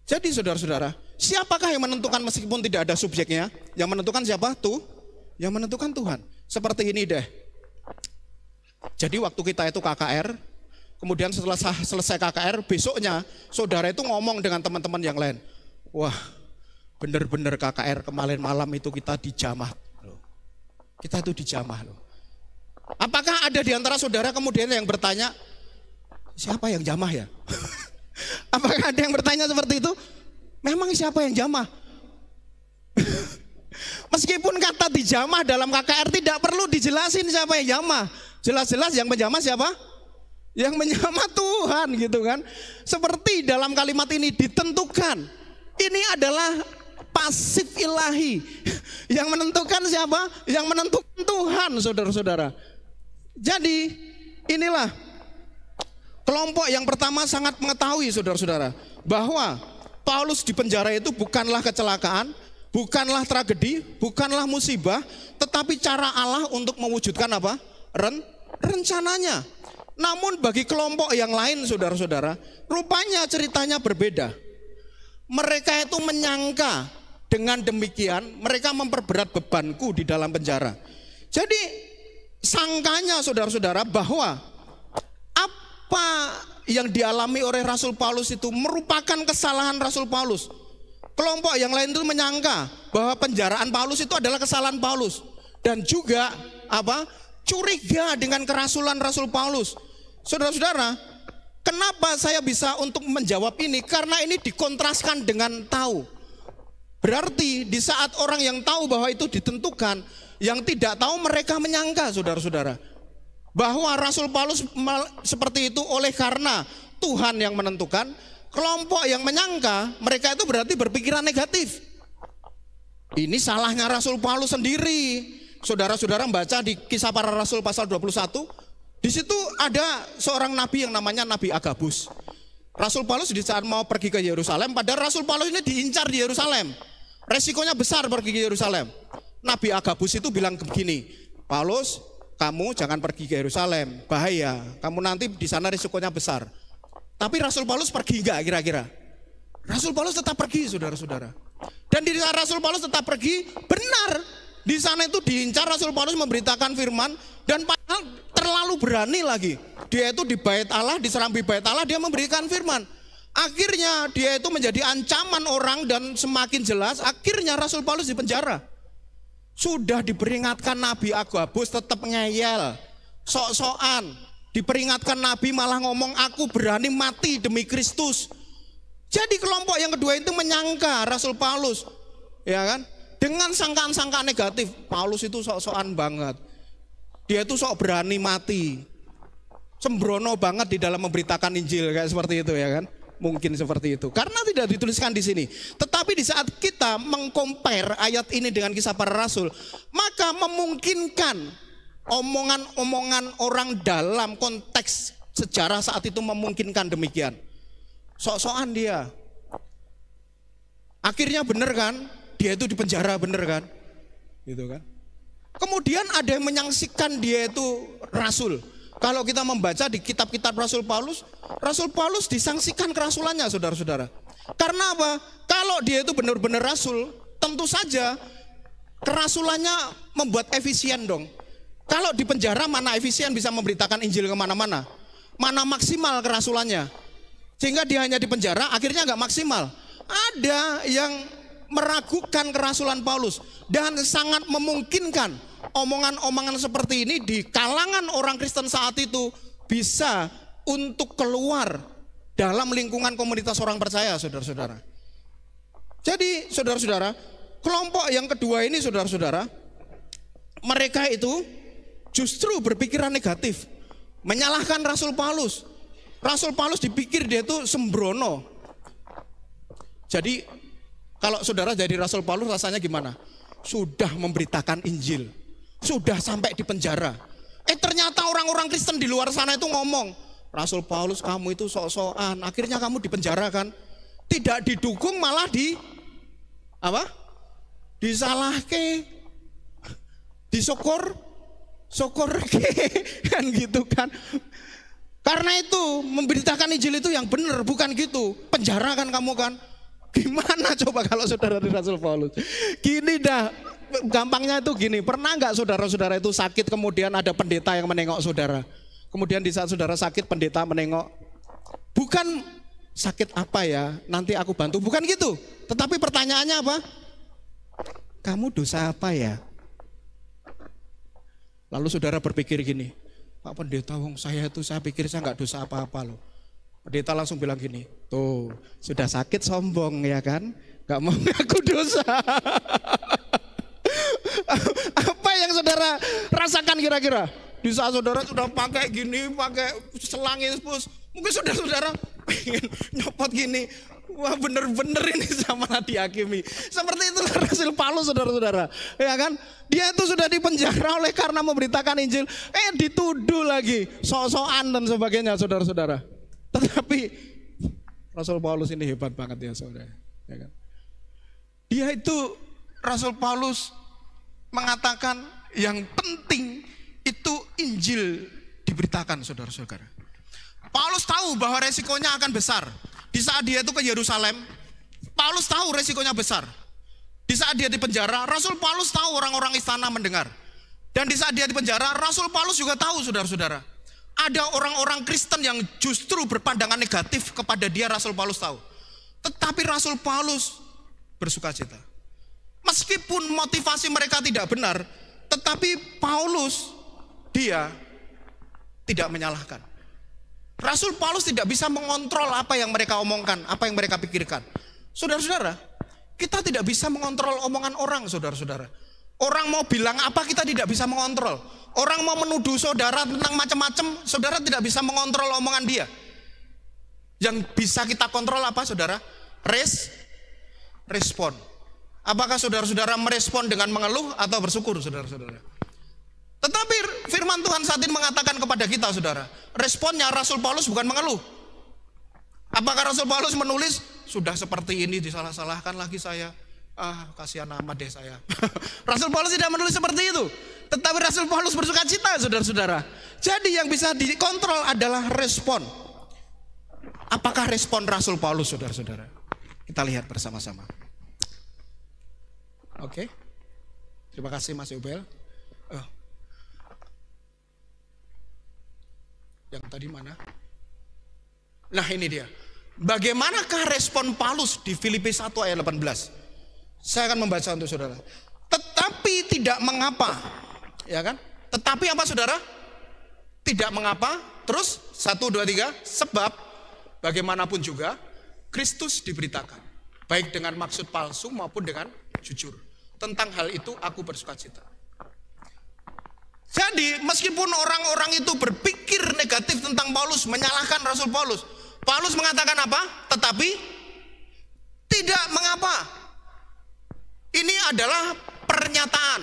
Jadi saudara-saudara, siapakah yang menentukan meskipun tidak ada subjeknya? Yang menentukan siapa? Yang menentukan Tuhan. Seperti ini deh. Jadi waktu kita itu KKR, kemudian setelah selesai KKR, besoknya saudara itu ngomong dengan teman-teman yang lain. Wah, bener-bener KKR kemarin malam itu kita dijamah. Kita itu dijamah loh. Apakah ada di antara saudara kemudian yang bertanya, siapa yang jamah ya? Apakah ada yang bertanya seperti itu? Memang siapa yang jamah? Meskipun kata dijamah dalam KKR tidak perlu dijelasin siapa yang jamah. Jelas-jelas yang menjamah siapa? Yang menjamah Tuhan, gitu kan. Seperti dalam kalimat ini ditentukan. Ini adalah pasif ilahi. Yang menentukan siapa? Yang menentukan Tuhan, saudara-saudara. Jadi inilah kelompok yang pertama sangat mengetahui, saudara-saudara, bahwa Paulus di penjara itu bukanlah kecelakaan, bukanlah tragedi, bukanlah musibah, tetapi cara Allah untuk mewujudkan apa? Rencananya. Namun bagi kelompok yang lain, saudara-saudara, rupanya ceritanya berbeda. Mereka itu menyangka dengan demikian mereka memperberat bebanku di dalam penjara. Jadi sangkanya, saudara-saudara, bahwa apa yang dialami oleh Rasul Paulus itu merupakan kesalahan Rasul Paulus. Kelompok yang lain itu menyangka bahwa penjaraan Paulus itu adalah kesalahan Paulus. Dan juga apa? Curiga dengan kerasulan Rasul Paulus. Saudara-saudara, kenapa saya bisa untuk menjawab ini? Karena ini dikontraskan dengan tahu. Berarti di saat orang yang tahu bahwa itu ditentukan, yang tidak tahu mereka menyangka, saudara-saudara, bahwa Rasul Paulus seperti itu oleh karena Tuhan yang menentukan. Kelompok yang menyangka mereka itu berarti berpikiran negatif. Ini salahnya Rasul Paulus sendiri. Saudara-saudara baca di Kisah Para Rasul pasal 21, di situ ada seorang nabi yang namanya Nabi Agabus. Rasul Paulus di saat mau pergi ke Yerusalem, padahal Rasul Paulus ini diincar di Yerusalem. Resikonya besar pergi ke Yerusalem. Nabi Agabus itu bilang begini, Paulus, kamu jangan pergi ke Yerusalem, bahaya. Kamu nanti di sana risikonya besar. Tapi Rasul Paulus pergi enggak kira-kira? Rasul Paulus tetap pergi, saudara-saudara. Dan di saat Rasul Paulus tetap pergi, benar. Di sana itu diincar, Rasul Paulus memberitakan firman, dan padahal terlalu berani lagi. Dia itu di bait Allah, diserambi bait Allah, dia memberikan firman. Akhirnya dia itu menjadi ancaman orang dan semakin jelas, akhirnya Rasul Paulus dipenjara. Sudah diperingatkan Nabi Agabus tetap ngeyel, sok-sokan. Diperingatkan Nabi malah ngomong, aku berani mati demi Kristus. Jadi kelompok yang kedua itu menyangka Rasul Paulus, ya kan, dengan sangkaan-sangkaan negatif. Paulus itu sok-sokan banget. Dia itu sok berani mati. Sembrono banget di dalam memberitakan Injil, kayak seperti itu, ya kan? Mungkin seperti itu. Karena tidak dituliskan di sini. Tetapi di saat kita mengcompare ayat ini dengan Kisah Para Rasul, maka memungkinkan omongan-omongan orang dalam konteks sejarah saat itu memungkinkan demikian. sok-sokan dia. Akhirnya bener kan, dia itu dipenjara bener kan, gitu kan. Kemudian ada yang menyaksikan dia itu rasul. Kalau kita membaca di kitab-kitab Rasul Paulus disangsikan kerasulannya, saudara-saudara. Karena apa? Kalau dia itu benar-benar rasul, tentu saja kerasulannya membuat efisien dong. Kalau di penjara mana efisien bisa memberitakan Injil kemana-mana? Mana maksimal kerasulannya? Sehingga dia hanya di penjara, akhirnya nggak maksimal. Ada yang meragukan kerasulan Paulus dan sangat memungkinkan omongan-omongan seperti ini di kalangan orang Kristen saat itu bisa untuk keluar dalam lingkungan komunitas orang percaya, saudara-saudara. Jadi saudara-saudara, kelompok yang kedua ini saudara-saudara, mereka itu justru berpikiran negatif, menyalahkan Rasul Paulus. Rasul Paulus dipikir dia itu sembrono. Jadi kalau saudara jadi Rasul Paulus rasanya gimana? Sudah memberitakan Injil, sudah sampai di penjara. Ternyata orang-orang Kristen di luar sana itu ngomong, Rasul Paulus kamu itu sok-sokan, akhirnya kamu di penjara kan? Tidak didukung malah disalahke, disokor kan gitu kan. Karena itu memberitakan Injil itu yang benar, bukan gitu. Penjara kan kamu kan. Gimana coba kalau saudara di Rasul Paulus? Gini dah, gampangnya itu gini. Pernah nggak saudara-saudara itu sakit kemudian ada pendeta yang menengok saudara? Kemudian di saat saudara sakit pendeta menengok. Bukan sakit apa ya, nanti aku bantu. Bukan gitu. Tetapi pertanyaannya apa? Kamu dosa apa ya? Lalu saudara berpikir gini, Pak Pendeta, saya pikir saya nggak dosa apa-apa loh. Pendeta langsung bilang gini, tuh sudah sakit sombong ya kan, nggak mau ngaku dosa. Apa yang saudara rasakan kira-kira? Di saat saudara sudah pakai gini, pakai selang infus, mungkin saudara pengen nyopot gini. Wah bener-bener ini sama dihakimi. Seperti itulah Rasul Paulus saudara-saudara. Ya kan? Dia itu sudah dipenjara oleh karena memberitakan Injil. Dituduh lagi sok-sokan dan sebagainya saudara-saudara. Tetapi Rasul Paulus ini hebat banget ya saudara. Ya kan? Dia itu Rasul Paulus mengatakan yang penting itu Injil diberitakan saudara-saudara. Paulus tahu bahwa resikonya akan besar. Di saat dia itu ke Yerusalem, Paulus tahu resikonya besar. Di saat dia di penjara, Rasul Paulus tahu orang-orang istana mendengar. Dan di saat dia di penjara, Rasul Paulus juga tahu saudara-saudara, ada orang-orang Kristen yang justru berpandangan negatif kepada dia. Rasul Paulus tahu. Tetapi Rasul Paulus bersukacita. Meskipun motivasi mereka tidak benar, tetapi Paulus dia tidak menyalahkan. Rasul Paulus tidak bisa mengontrol apa yang mereka omongkan, apa yang mereka pikirkan. Saudara-saudara, kita tidak bisa mengontrol omongan orang, saudara-saudara. Orang mau bilang apa kita tidak bisa mengontrol. Orang mau menuduh saudara tentang macam-macam, saudara tidak bisa mengontrol omongan dia. Yang bisa kita kontrol apa saudara? Respon. Apakah saudara-saudara merespon dengan mengeluh atau bersyukur saudara-saudara? Tetapi firman Tuhan saat ini mengatakan kepada kita saudara, responnya Rasul Paulus bukan mengeluh. Apakah Rasul Paulus menulis, sudah seperti ini disalah-salahkan lagi saya, kasihan amat deh saya. Rasul Paulus tidak menulis seperti itu. Tetapi Rasul Paulus bersukacita saudara-saudara. Jadi yang bisa dikontrol adalah respon. Apakah respon Rasul Paulus saudara-saudara? Kita lihat bersama-sama. Oke. Terima kasih Mas Yubel. Yang tadi mana? Nah ini dia. Bagaimanakah respon Paulus di Filipi 1 ayat 18? Saya akan membaca untuk saudara. Tetapi tidak mengapa. Ya kan? Tetapi apa saudara? Tidak mengapa. Terus 1, 2, 3. Sebab bagaimanapun juga Kristus diberitakan. Baik dengan maksud palsu maupun dengan jujur. Tentang hal itu aku bersukacita. Jadi meskipun orang-orang itu berpikir negatif tentang Paulus, menyalahkan Rasul Paulus, Paulus mengatakan apa? Tetapi tidak mengapa. Ini adalah pernyataan.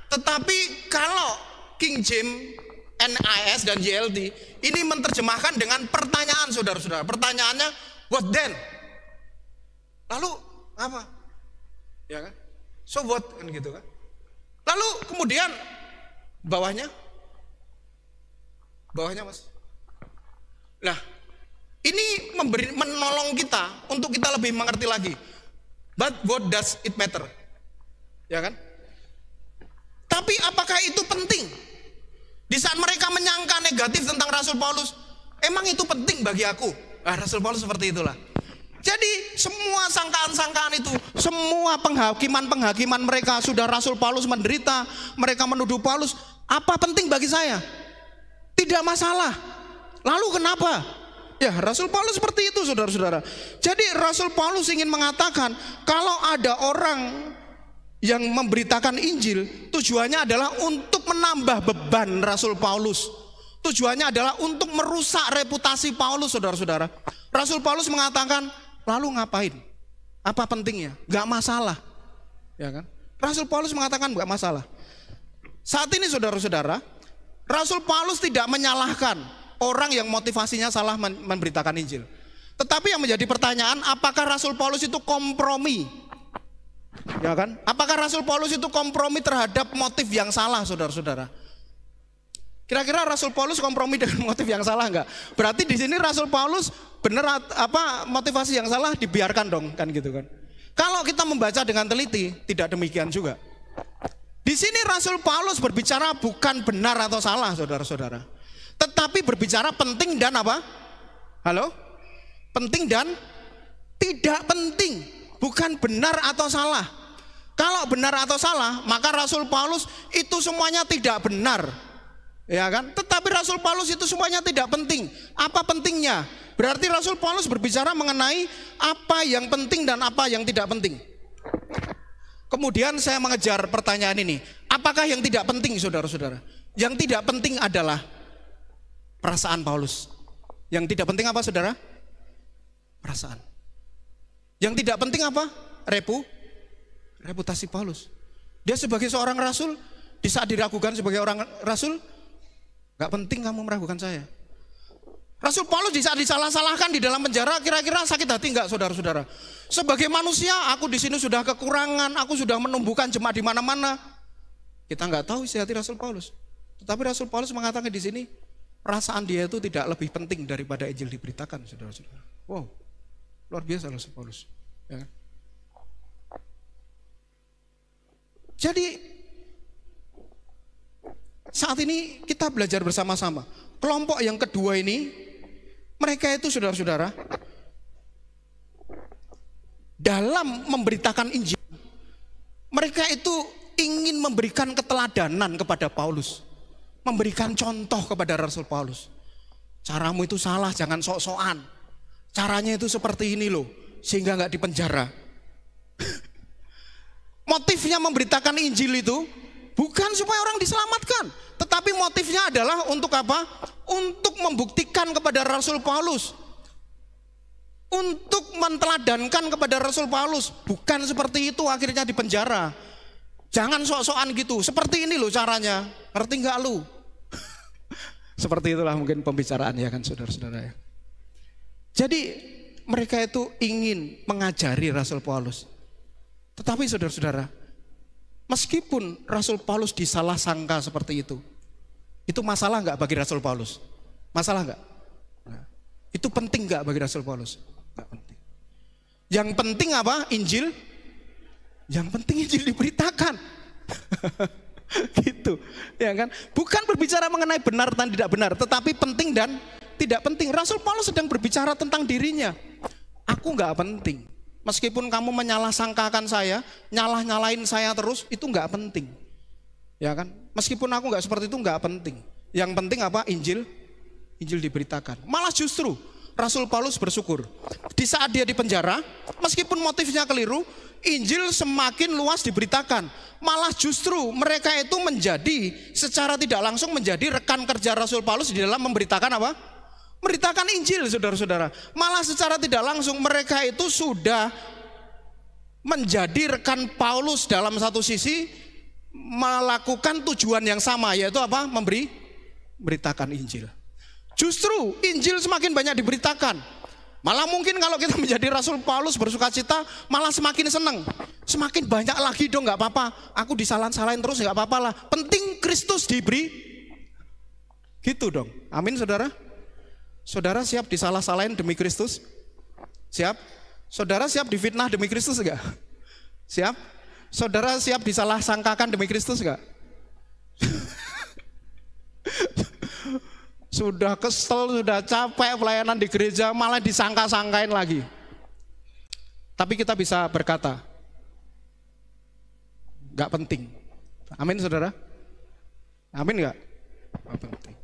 Tetapi kalau King James, NIS dan JLT ini menerjemahkan dengan pertanyaan saudara-saudara. Pertanyaannya, What then? Lalu apa? Ya kan? So what kan gitu kan? Lalu kemudian bawahnya Mas. Nah, ini menolong kita untuk kita lebih mengerti lagi. But what does it matter? Ya kan? Tapi apakah itu penting? Di saat mereka menyangka negatif tentang Rasul Paulus, emang itu penting bagi aku? Rasul Paulus seperti itulah. Jadi semua sangkaan-sangkaan itu, semua penghakiman mereka, sudah Rasul Paulus menderita, mereka menuduh Paulus, apa penting bagi saya? Tidak masalah. Lalu kenapa? Ya, Rasul Paulus seperti itu, saudara-saudara. Jadi Rasul Paulus ingin mengatakan, kalau ada orang yang memberitakan Injil, tujuannya adalah untuk menambah beban Rasul Paulus. Tujuannya adalah untuk merusak reputasi Paulus, saudara-saudara. Rasul Paulus mengatakan, lalu ngapain? Apa pentingnya? Gak masalah, ya kan? Rasul Paulus mengatakan gak masalah. Saat ini, saudara-saudara, Rasul Paulus tidak menyalahkan orang yang motivasinya salah memberitakan Injil. Tetapi yang menjadi pertanyaan, apakah Rasul Paulus itu kompromi? Ya kan? Apakah Rasul Paulus itu kompromi terhadap motif yang salah, saudara-saudara? Kira-kira Rasul Paulus kompromi dengan motif yang salah enggak? Berarti di sini Rasul Paulus benar apa motivasi yang salah dibiarkan dong, kan gitu kan? Kalau kita membaca dengan teliti, tidak demikian juga. Di sini Rasul Paulus berbicara bukan benar atau salah, saudara-saudara, tetapi berbicara penting dan apa? Halo? Penting dan tidak penting, bukan benar atau salah. Kalau benar atau salah, maka Rasul Paulus itu semuanya tidak benar, ya kan? Tetapi Rasul Paulus itu semuanya tidak penting. Apa pentingnya? Berarti Rasul Paulus berbicara mengenai apa yang penting dan apa yang tidak penting. Kemudian saya mengejar pertanyaan ini, apakah yang tidak penting, saudara-saudara? Yang tidak penting adalah perasaan Paulus. Yang tidak penting apa, saudara? Perasaan. Yang tidak penting apa? Reputasi Paulus. Dia sebagai seorang rasul, di saat diragukan sebagai orang rasul, gak penting kamu meragukan saya. Rasul Paulus di saat disalah-salahkan di dalam penjara, kira-kira sakit hati enggak, saudara-saudara? Sebagai manusia, aku di sini sudah kekurangan, aku sudah menumbuhkan jemaat di mana-mana. Kita nggak tahu isi hati Rasul Paulus. Tetapi Rasul Paulus mengatakan di sini, perasaan dia itu tidak lebih penting daripada Injil diberitakan, saudara-saudara. Wow, luar biasa Rasul Paulus. Ya. Jadi saat ini kita belajar bersama-sama. Kelompok yang kedua ini, mereka itu saudara-saudara, dalam memberitakan Injil, mereka itu ingin memberikan keteladanan kepada Paulus, memberikan contoh kepada Rasul Paulus. Caramu itu salah, jangan sok-sokan. Caranya itu seperti ini loh, sehingga nggak dipenjara. Motifnya memberitakan Injil itu bukan supaya orang diselamatkan, tetapi motifnya adalah untuk apa? Untuk membuktikan kepada Rasul Paulus, untuk menteladankan kepada Rasul Paulus. Bukan seperti itu akhirnya di penjara. Jangan sok-sokan gitu. Seperti ini loh caranya. Ngerti nggak lu? Seperti itulah mungkin pembicaraan ya kan, saudara-saudara ya. Jadi mereka itu ingin mengajari Rasul Paulus. Tetapi saudara-saudara, meskipun Rasul Paulus disalah sangka seperti itu masalah nggak bagi Rasul Paulus? Masalah nggak? Nah, itu penting nggak bagi Rasul Paulus? Nggak penting. Yang penting apa? Injil. Yang penting Injil diberitakan. Gitu, ya kan? Bukan berbicara mengenai benar dan tidak benar, tetapi penting dan tidak penting. Rasul Paulus sedang berbicara tentang dirinya. Aku nggak penting. Meskipun kamu menyalah-sangkakan saya, nyalahin saya terus, itu nggak penting. Ya kan? Meskipun aku nggak seperti itu, nggak penting. Yang penting apa? Injil diberitakan. Malah justru Rasul Paulus bersyukur. Di saat dia di penjara, meskipun motifnya keliru, Injil semakin luas diberitakan. Malah justru mereka itu menjadi secara tidak langsung menjadi rekan kerja Rasul Paulus di dalam memberitakan apa? Memberitakan Injil, saudara-saudara. Malah secara tidak langsung mereka itu sudah menjadi rekan Paulus dalam satu sisi, melakukan tujuan yang sama, yaitu apa? Memberitakan Injil. Justru Injil semakin banyak diberitakan. Malah mungkin kalau kita menjadi Rasul Paulus bersukacita, malah semakin senang. Semakin banyak lagi dong, nggak apa-apa. Aku disalahin-salahin terus nggak apa-apa lah. Penting Kristus diberi. Gitu dong. Amin saudara. Saudara siap disalah-salahin demi Kristus? Siap? Saudara siap difitnah demi Kristus enggak? Siap? Saudara siap disalah-sangkakan demi Kristus enggak? Sudah kesel, sudah capek pelayanan di gereja, malah disangka-sangkain lagi. Tapi kita bisa berkata, enggak penting. Amin saudara? Amin enggak? Enggak penting.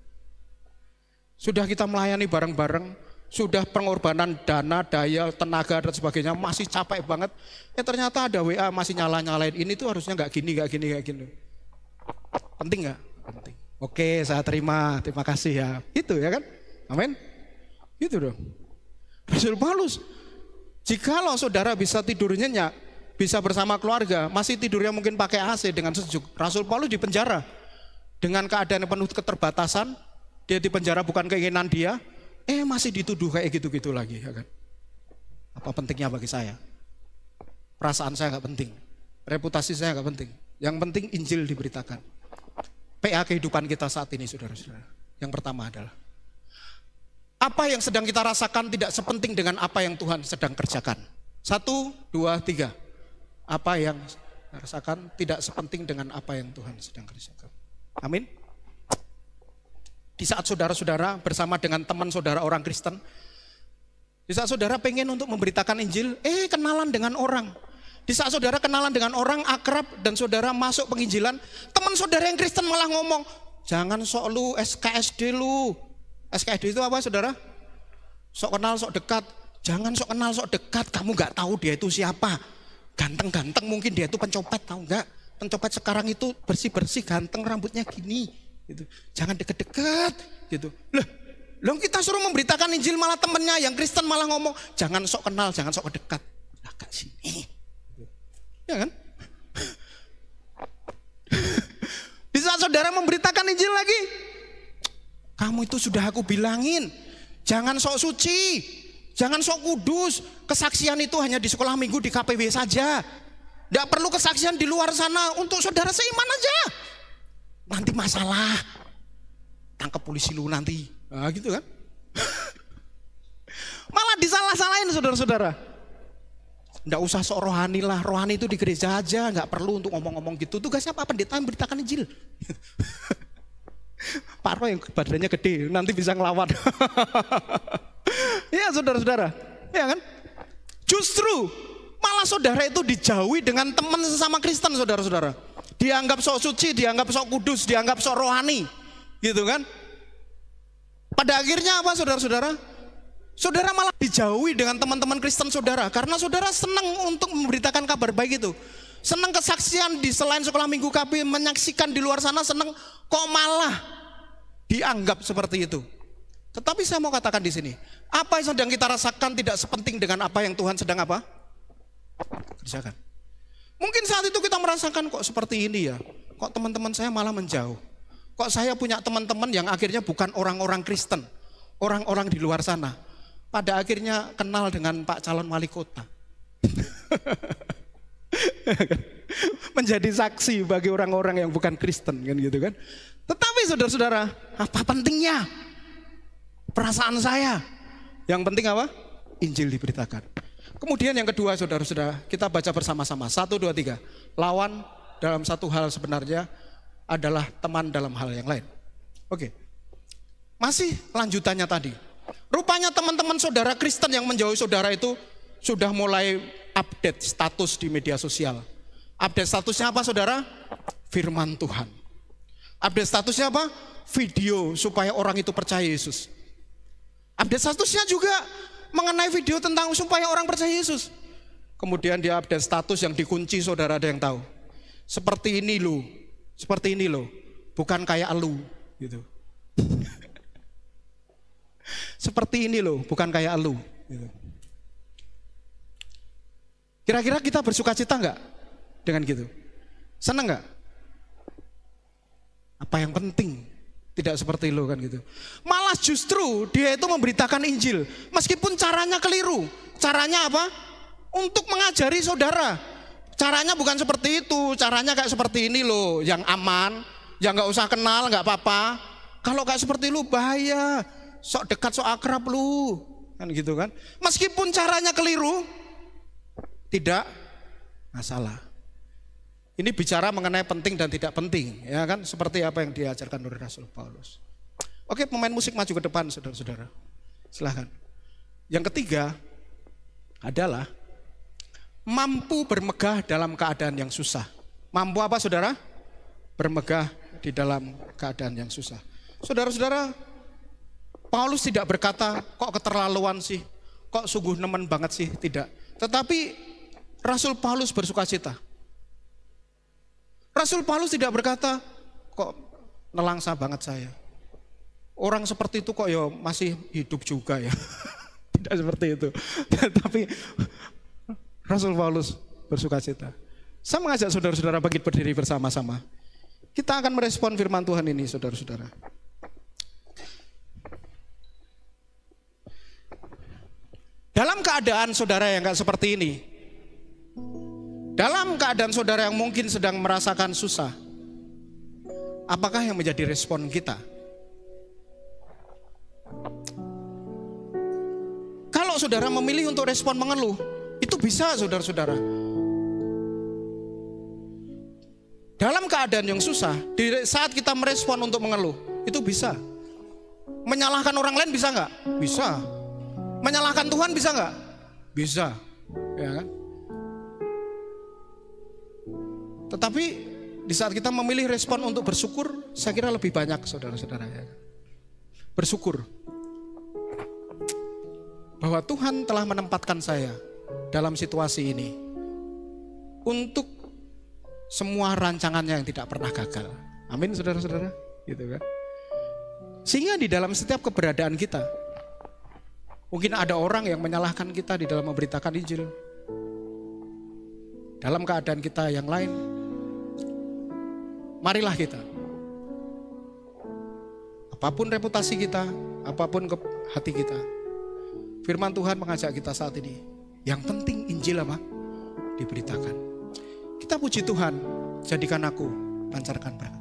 Sudah kita melayani bareng-bareng, sudah pengorbanan dana, daya, tenaga dan sebagainya, masih capek banget. Ternyata ada WA masih nyala-nyalain, ini tuh harusnya nggak gini. Penting nggak? Penting. Oke, saya terima kasih ya. Itu ya kan? Amin. Gitu dong. Rasul Paulus, jikalau saudara bisa tidur nyenyak, bisa bersama keluarga, masih tidurnya mungkin pakai AC dengan sejuk. Rasul Paulus di penjara dengan keadaan yang penuh keterbatasan. Dia di penjara bukan keinginan dia, masih dituduh kayak gitu-gitu lagi, ya kan? Apa pentingnya bagi saya? Perasaan saya nggak penting, reputasi saya nggak penting. Yang penting Injil diberitakan. PA kehidupan kita saat ini, saudara-saudara. Yang pertama adalah apa yang sedang kita rasakan tidak sepenting dengan apa yang Tuhan sedang kerjakan. 1, 2, 3. Apa yang kita rasakan tidak sepenting dengan apa yang Tuhan sedang kerjakan. Amin. Di saat saudara-saudara bersama dengan teman saudara orang Kristen, di saat saudara pengen untuk memberitakan Injil, kenalan dengan orang. Di saat saudara kenalan dengan orang akrab dan saudara masuk penginjilan, teman saudara yang Kristen malah ngomong, jangan sok lu SKSD lu. SKSD itu apa saudara? Sok kenal, sok dekat. Jangan sok kenal, sok dekat, kamu gak tahu dia itu siapa. Ganteng-ganteng mungkin dia itu pencopet, tahu gak? Pencopet sekarang itu bersih-bersih, ganteng, rambutnya gini. Gitu. Jangan deket-deket gitu. Loh kita suruh memberitakan Injil malah temennya yang Kristen malah ngomong jangan sok kenal, jangan sok dekat. Agak sini. Ya kan? Di saat saudara memberitakan Injil lagi, kamu itu sudah aku bilangin, jangan sok suci, jangan sok kudus. Kesaksian itu hanya di sekolah minggu di KPW saja. Tidak perlu kesaksian di luar sana, untuk saudara seiman aja. Nanti masalah, tangkap polisi lu nanti, nah, gitu kan? Malah disalah-salahin saudara-saudara. Nggak usah sok rohani lah, rohani itu di gereja aja, nggak perlu untuk ngomong-ngomong gitu. Tugasnya apa? Pendeta memberitakan Injil. Pak Roy yang badannya gede, nanti bisa ngelawan. Ya saudara-saudara, ya kan? Justru malah saudara itu dijauhi dengan teman sesama Kristen saudara-saudara. Dianggap sok suci, dianggap sok kudus, dianggap sok rohani, gitu kan? Pada akhirnya apa saudara-saudara? Saudara malah dijauhi dengan teman-teman Kristen saudara, karena saudara senang untuk memberitakan kabar baik itu. Senang kesaksian di selain sekolah minggu KP, menyaksikan di luar sana senang, kok malah dianggap seperti itu. Tetapi saya mau katakan di sini, apa yang sedang kita rasakan tidak sepenting dengan apa yang Tuhan sedang apa? Kerjakan. Mungkin saat itu kita merasakan kok seperti ini ya, kok teman-teman saya malah menjauh. Kok saya punya teman-teman yang akhirnya bukan orang-orang Kristen, orang-orang di luar sana. Pada akhirnya kenal dengan Pak calon wali kota. Menjadi saksi bagi orang-orang yang bukan Kristen kan gitu kan. Tetapi saudara-saudara, apa pentingnya? Perasaan saya. Yang penting apa? Injil diberitakan. Kemudian yang kedua saudara-saudara, kita baca bersama-sama. 1, 2, 3. Lawan dalam satu hal sebenarnya adalah teman dalam hal yang lain. Oke. Masih lanjutannya tadi. Rupanya teman-teman saudara Kristen yang menjauhi saudara itu sudah mulai update status di media sosial. Update statusnya apa saudara? Firman Tuhan. Update statusnya apa? Video supaya orang itu percaya Yesus. Update statusnya juga mengenai video tentang supaya orang percaya Yesus. Kemudian dia update status yang dikunci, saudara ada yang tahu. Seperti ini loh, bukan kayak elu gitu. Seperti ini loh, bukan kayak elu gitu. Kira-kira kita bersuka cita enggak dengan gitu? Senang enggak? Apa yang penting Tidak seperti lo kan gitu. Malah justru dia itu memberitakan Injil. Meskipun caranya keliru. Caranya apa? Untuk mengajari saudara. Caranya bukan seperti itu. Caranya kayak seperti ini loh. Yang aman. Yang gak usah kenal gak apa-apa. Kalau kayak seperti lu bahaya. Sok dekat sok akrab lu. Kan gitu kan. Meskipun caranya keliru. Tidak masalah. Ini bicara mengenai penting dan tidak penting, ya kan? Seperti apa yang diajarkan oleh Rasul Paulus. Oke, pemain musik maju ke depan, saudara-saudara. Silahkan. Yang ketiga adalah mampu bermegah dalam keadaan yang susah. Mampu apa, saudara? Bermegah di dalam keadaan yang susah. Saudara-saudara, Paulus tidak berkata, kok keterlaluan sih? Kok sungguh nemen banget sih? Tidak. Tetapi Rasul Paulus bersukacita. Rasul Paulus tidak berkata, kok nelangsa banget saya. Orang seperti itu kok ya masih hidup juga ya. Tidak seperti itu. Tapi Rasul Paulus bersukacita. Saya mengajak saudara-saudara bangkit berdiri bersama-sama. Kita akan merespon firman Tuhan ini, saudara-saudara. Dalam keadaan saudara yang gak seperti ini, dalam keadaan saudara yang mungkin sedang merasakan susah, apakah yang menjadi respon kita? Kalau saudara memilih untuk respon mengeluh, itu bisa saudara-saudara. Dalam keadaan yang susah, di saat kita merespon untuk mengeluh, itu bisa. Menyalahkan orang lain bisa nggak? Bisa. Menyalahkan Tuhan bisa nggak? Bisa. Ya kan? Tetapi di saat kita memilih respon untuk bersyukur, saya kira lebih banyak saudara-saudara ya. Bersyukur bahwa Tuhan telah menempatkan saya dalam situasi ini untuk semua rancangannya yang tidak pernah gagal. Amin saudara-saudara, gitu kan? Sehingga di dalam setiap keberadaan kita, mungkin ada orang yang menyalahkan kita di dalam memberitakan Injil. Dalam keadaan kita yang lain, marilah kita, apapun reputasi kita, apapun hati kita, firman Tuhan mengajak kita saat ini, yang penting Injil apa? Diberitakan. Kita puji Tuhan, jadikan aku pancarkan berkat.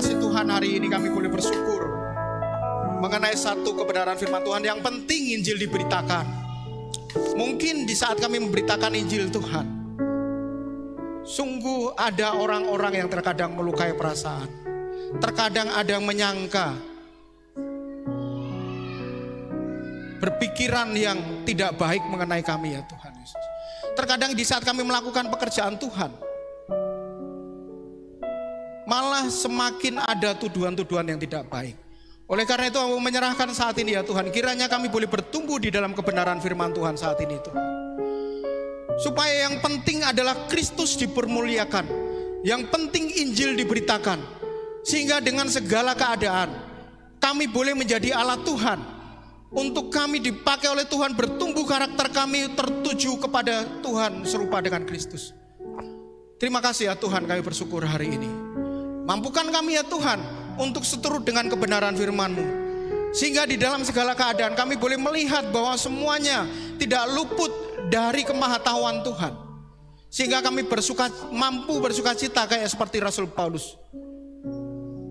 kasih Tuhan, hari ini kami boleh bersyukur mengenai satu kebenaran firman Tuhan yang penting Injil diberitakan. Mungkin di saat kami memberitakan Injil Tuhan, sungguh ada orang-orang yang terkadang melukai perasaan. Terkadang ada yang menyangka, berpikiran yang tidak baik mengenai kami ya Tuhan Yesus. Terkadang di saat kami melakukan pekerjaan Tuhan, malah semakin ada tuduhan-tuduhan yang tidak baik. Oleh karena itu aku menyerahkan saat ini ya Tuhan, kiranya kami boleh bertumbuh di dalam kebenaran firman Tuhan saat ini Tuhan. Supaya yang penting adalah Kristus dipermuliakan, yang penting Injil diberitakan, sehingga dengan segala keadaan kami boleh menjadi alat Tuhan, untuk kami dipakai oleh Tuhan, bertumbuh karakter kami tertuju kepada Tuhan serupa dengan Kristus. Terima kasih ya Tuhan, kami bersyukur hari ini. Mampukan kami ya Tuhan untuk seturut dengan kebenaran firman-Mu, sehingga di dalam segala keadaan kami boleh melihat bahwa semuanya tidak luput dari kemahatauan Tuhan, sehingga kami mampu bersuka cita kayak seperti Rasul Paulus,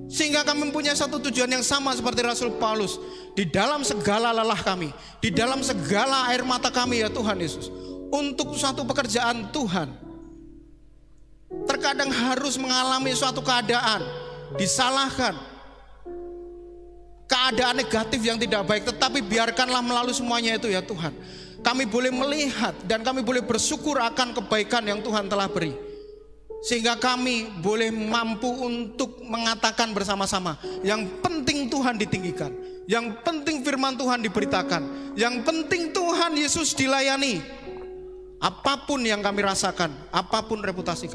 sehingga kami mempunyai satu tujuan yang sama seperti Rasul Paulus. Di dalam segala lelah kami, di dalam segala air mata kami ya Tuhan Yesus, untuk suatu pekerjaan Tuhan, terkadang harus mengalami suatu keadaan, disalahkan, keadaan negatif yang tidak baik, tetapi biarkanlah melalui semuanya itu ya Tuhan, kami boleh melihat dan kami boleh bersyukur akan kebaikan yang Tuhan telah beri, sehingga kami boleh mampu untuk mengatakan bersama-sama, yang penting Tuhan ditinggikan, yang penting firman Tuhan diberitakan, yang penting Tuhan Yesus dilayani. Apapun yang kami rasakan, apapun reputasi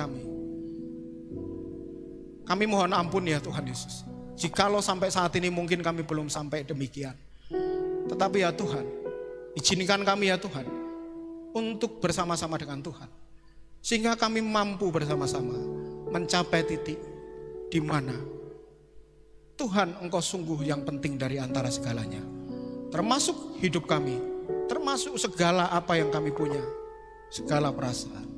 kami mohon ampun ya Tuhan Yesus, jikalau sampai saat ini mungkin kami belum sampai demikian. Tetapi ya Tuhan, izinkan kami ya Tuhan untuk bersama-sama dengan Tuhan, sehingga kami mampu bersama-sama mencapai titik di mana Tuhan, Engkau sungguh yang penting dari antara segalanya, termasuk hidup kami, termasuk segala apa yang kami punya, segala perasaan.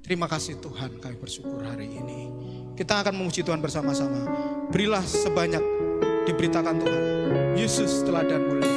Terima kasih Tuhan, kami bersyukur hari ini. Kita akan memuji Tuhan bersama-sama. Berilah sebanyak diberitakan Tuhan. Yesus teladan mulia.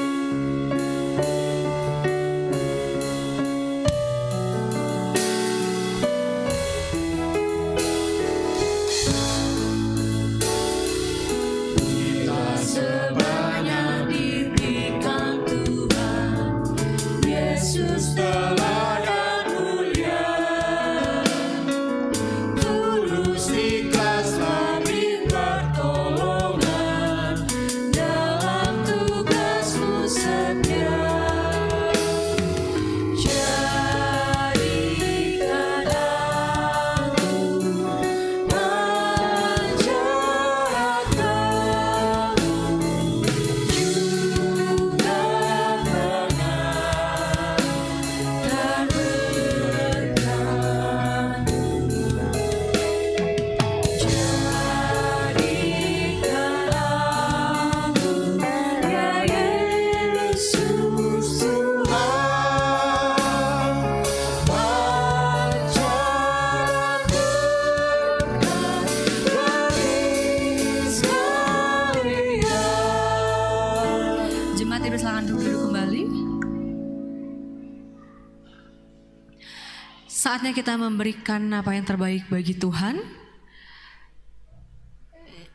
Saatnya kita memberikan apa yang terbaik bagi Tuhan.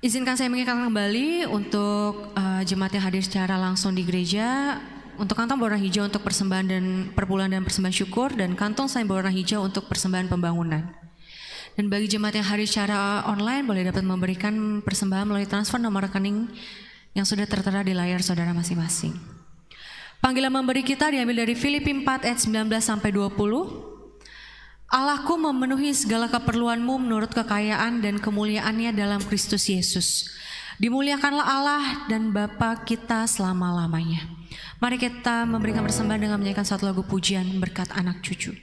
Izinkan saya mengingatkan kembali untuk jemaat yang hadir secara langsung di gereja, untuk kantong berwarna hijau untuk persembahan dan perpuluhan dan persembahan syukur, dan kantong sign berwarna hijau untuk persembahan pembangunan. Dan bagi jemaat yang hadir secara online boleh dapat memberikan persembahan melalui transfer nomor rekening yang sudah tertera di layar saudara masing-masing. Panggilan memberi kita diambil dari Filipi 4 ayat 19-20. Allahku memenuhi segala keperluanmu menurut kekayaan dan kemuliaannya dalam Kristus Yesus. Dimuliakanlah Allah dan Bapa kita selama-lamanya. Mari kita memberikan persembahan dengan menyanyikan satu lagu pujian berkat anak cucu.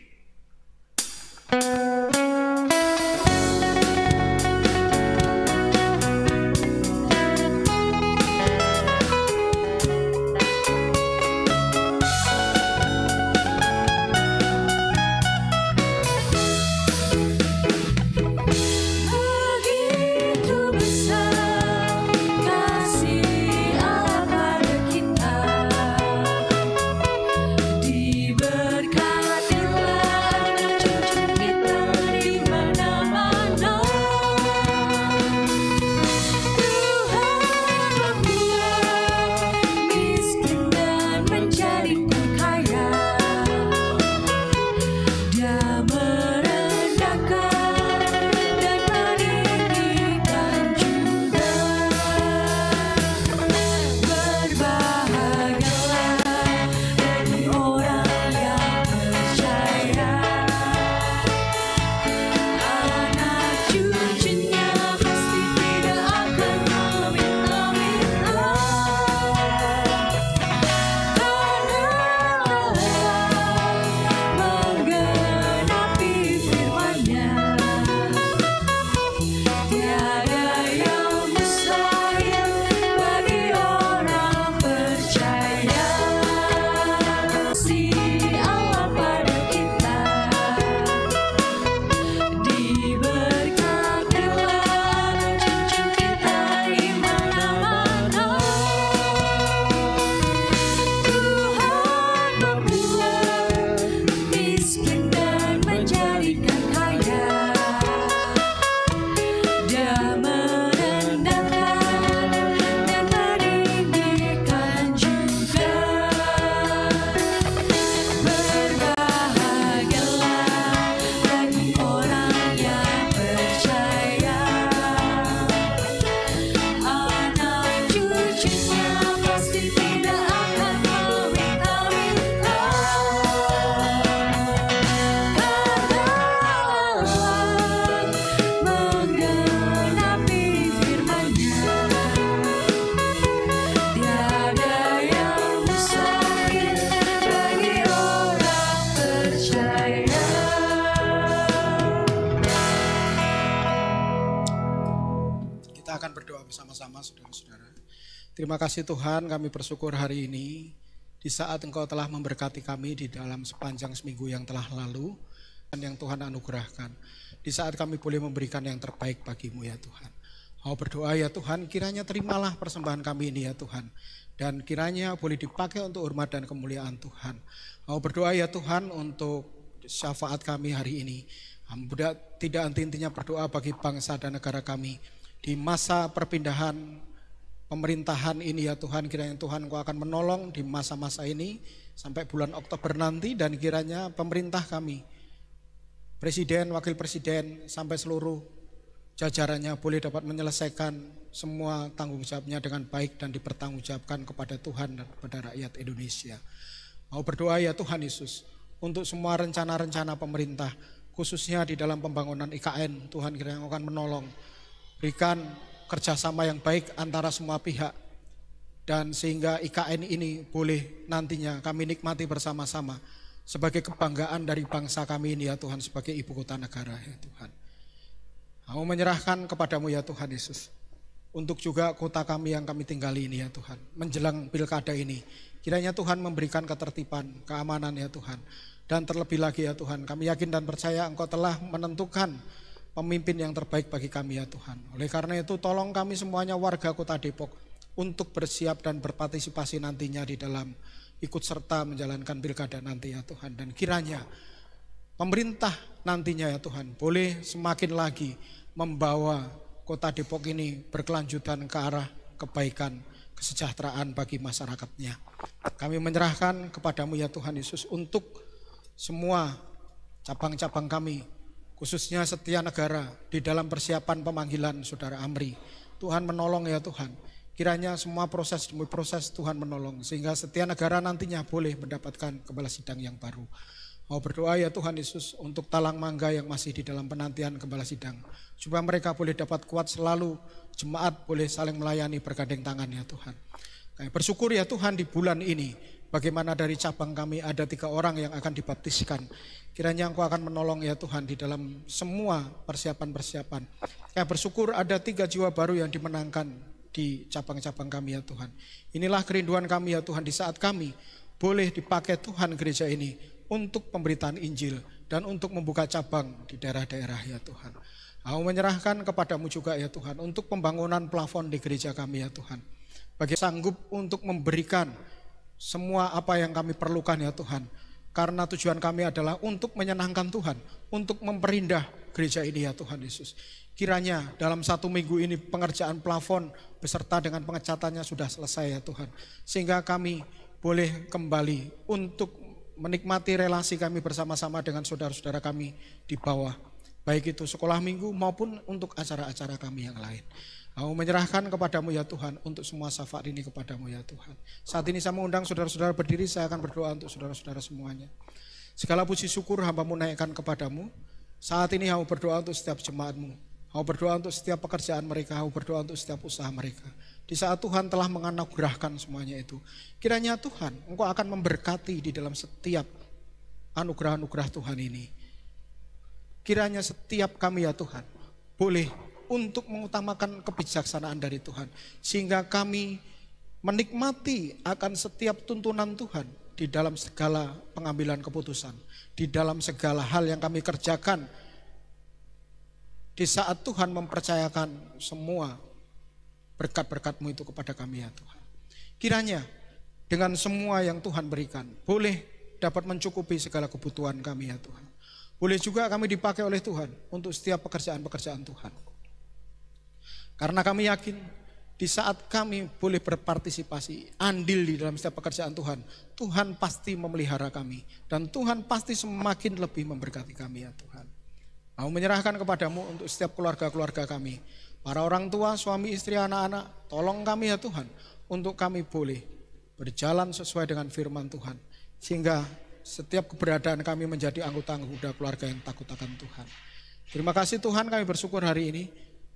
Begitu besar Kita akan berdoa bersama-sama saudara-saudara. Terima kasih Tuhan, kami bersyukur hari ini di saat Engkau telah memberkati kami di dalam sepanjang seminggu yang telah lalu dan yang Tuhan anugerahkan. Di saat kami boleh memberikan yang terbaik bagimu ya Tuhan. Mau berdoa ya Tuhan, kiranya terimalah persembahan kami ini ya Tuhan. Dan kiranya boleh dipakai untuk hormat dan kemuliaan Tuhan. Mau berdoa ya Tuhan untuk syafaat kami hari ini. Tidak henti-hentinya berdoa bagi bangsa dan negara kami. Di masa perpindahan pemerintahan ini ya Tuhan, kiranya Tuhan Engkau akan menolong di masa-masa ini sampai bulan Oktober nanti. Dan kiranya pemerintah kami, presiden, wakil presiden, sampai seluruh jajarannya boleh dapat menyelesaikan semua tanggung jawabnya dengan baik dan dipertanggungjawabkan kepada Tuhan dan kepada rakyat Indonesia. Mau berdoa ya Tuhan Yesus untuk semua rencana-rencana pemerintah, khususnya di dalam pembangunan IKN. Tuhan kiranya akan menolong, berikan kerjasama yang baik antara semua pihak, dan sehingga IKN ini boleh nantinya kami nikmati bersama-sama sebagai kebanggaan dari bangsa kami ini ya Tuhan, sebagai ibu kota negara ya Tuhan. Mau menyerahkan kepadamu ya Tuhan Yesus untuk juga kota kami yang kami tinggali ini ya Tuhan, menjelang pilkada ini. Kiranya Tuhan memberikan ketertiban, keamanan ya Tuhan. Dan terlebih lagi ya Tuhan, kami yakin dan percaya Engkau telah menentukan pemimpin yang terbaik bagi kami ya Tuhan. Oleh karena itu tolong kami semuanya warga kota Depok untuk bersiap dan berpartisipasi nantinya di dalam ikut serta menjalankan pilkada nanti ya Tuhan. Dan kiranya pemerintah nantinya ya Tuhan boleh semakin lagi membawa kota Depok ini berkelanjutan ke arah kebaikan, kesejahteraan bagi masyarakatnya. Kami menyerahkan kepadamu ya Tuhan Yesus untuk semua cabang-cabang kami, khususnya Setia Negara di dalam persiapan pemanggilan Saudara Amri. Tuhan menolong ya Tuhan. Kiranya semua proses demi proses Tuhan menolong, sehingga Setia Negara nantinya boleh mendapatkan kepala sidang yang baru. Mau berdoa ya Tuhan Yesus untuk Talang Mangga yang masih di dalam penantian kepala sidang, supaya mereka boleh dapat kuat selalu, jemaat boleh saling melayani bergandeng tangan ya Tuhan. Kami bersyukur ya Tuhan di bulan ini, bagaimana dari cabang kami ada 3 orang yang akan dibaptiskan. Kiranya Engkau akan menolong ya Tuhan di dalam semua persiapan-persiapan. Kami bersyukur ada 3 jiwa baru yang dimenangkan di cabang-cabang kami ya Tuhan. Inilah kerinduan kami ya Tuhan, di saat kami boleh dipakai Tuhan gereja ini untuk pemberitaan Injil dan untuk membuka cabang di daerah-daerah ya Tuhan. Mau menyerahkan kepadamu juga ya Tuhan untuk pembangunan plafon di gereja kami ya Tuhan. Bagi sanggup untuk memberikan semua apa yang kami perlukan ya Tuhan. Karena tujuan kami adalah untuk menyenangkan Tuhan, untuk memperindah gereja ini ya Tuhan Yesus. Kiranya dalam 1 minggu ini pengerjaan plafon beserta dengan pengecatannya sudah selesai ya Tuhan. Sehingga kami boleh kembali untuk menikmati relasi kami bersama-sama dengan saudara-saudara kami di bawah. Baik itu sekolah minggu maupun untuk acara-acara kami yang lain. Mau menyerahkan kepadamu ya Tuhan untuk semua syafaat ini kepadamu ya Tuhan. Saat ini saya mengundang saudara-saudara berdiri, saya akan berdoa untuk saudara-saudara semuanya. Segala puji syukur hamba-Mu naikkan kepadamu. Saat ini hamba berdoa untuk setiap jemaat-Mu. Hamba berdoa untuk setiap pekerjaan mereka, hamba berdoa untuk setiap usaha mereka. Di saat Tuhan telah menganugerahkan semuanya itu, kiranya Tuhan Engkau akan memberkati di dalam setiap anugerah-anugerah Tuhan ini. Kiranya setiap kami ya Tuhan boleh untuk mengutamakan kebijaksanaan dari Tuhan, sehingga kami menikmati akan setiap tuntunan Tuhan di dalam segala pengambilan keputusan, di dalam segala hal yang kami kerjakan. Di saat Tuhan mempercayakan semua berkat-berkat-Mu itu kepada kami ya Tuhan. Kiranya dengan semua yang Tuhan berikan boleh dapat mencukupi segala kebutuhan kami ya Tuhan. Boleh juga kami dipakai oleh Tuhan untuk setiap pekerjaan-pekerjaan Tuhan. Karena kami yakin di saat kami boleh berpartisipasi, andil di dalam setiap pekerjaan Tuhan, Tuhan pasti memelihara kami. Dan Tuhan pasti semakin lebih memberkati kami ya Tuhan. Mau menyerahkan kepadamu untuk setiap keluarga-keluarga kami. Para orang tua, suami, istri, anak-anak, tolong kami ya Tuhan. Untuk kami boleh berjalan sesuai dengan firman Tuhan. Sehingga setiap keberadaan kami menjadi anggota-anggota keluarga yang takut akan Tuhan. Terima kasih Tuhan, kami bersyukur hari ini.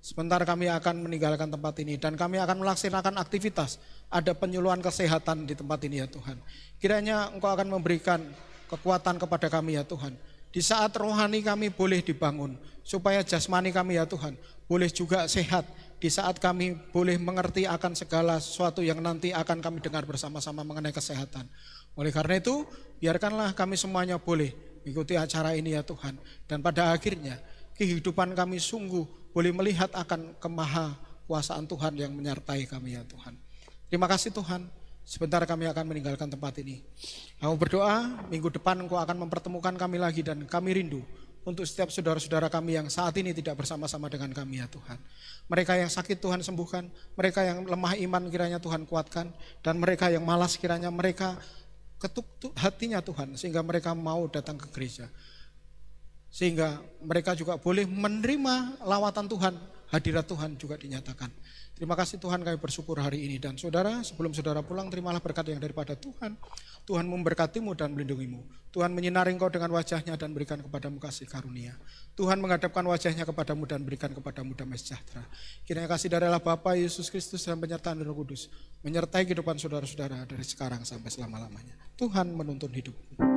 Sebentar kami akan meninggalkan tempat ini dan kami akan melaksanakan aktivitas. Ada penyuluhan kesehatan di tempat ini ya Tuhan. Kiranya Engkau akan memberikan kekuatan kepada kami ya Tuhan. Di saat rohani kami boleh dibangun, supaya jasmani kami ya Tuhan boleh juga sehat, di saat kami boleh mengerti akan segala sesuatu yang nanti akan kami dengar bersama-sama mengenai kesehatan. Oleh karena itu, biarkanlah kami semuanya boleh mengikuti acara ini ya Tuhan. Dan pada akhirnya, kehidupan kami sungguh boleh melihat akan kemahakuasaan Tuhan yang menyertai kami ya Tuhan. Terima kasih Tuhan, sebentar kami akan meninggalkan tempat ini. Aku berdoa, minggu depan Engkau akan mempertemukan kami lagi dan kami rindu untuk setiap saudara-saudara kami yang saat ini tidak bersama-sama dengan kami ya Tuhan. Mereka yang sakit Tuhan sembuhkan, mereka yang lemah iman kiranya Tuhan kuatkan, dan mereka yang malas kiranya mereka ketuk hatinya Tuhan, sehingga mereka mau datang ke gereja. Sehingga mereka juga boleh menerima lawatan Tuhan, hadirat Tuhan juga dinyatakan. Terima kasih Tuhan, kami bersyukur hari ini. Dan saudara, sebelum saudara pulang, terimalah berkat yang daripada Tuhan. Tuhan memberkatimu dan melindungimu. Tuhan menyinari engkau dengan wajahnya dan berikan kepadamu kasih karunia. Tuhan menghadapkan wajahnya kepadamu dan berikan kepadamu damai sejahtera. Kiranya kasih dari Allah Bapa, Yesus Kristus dan penyertaan Roh Kudus menyertai kehidupan saudara-saudara dari sekarang sampai selama-lamanya. Tuhan menuntun hidupmu.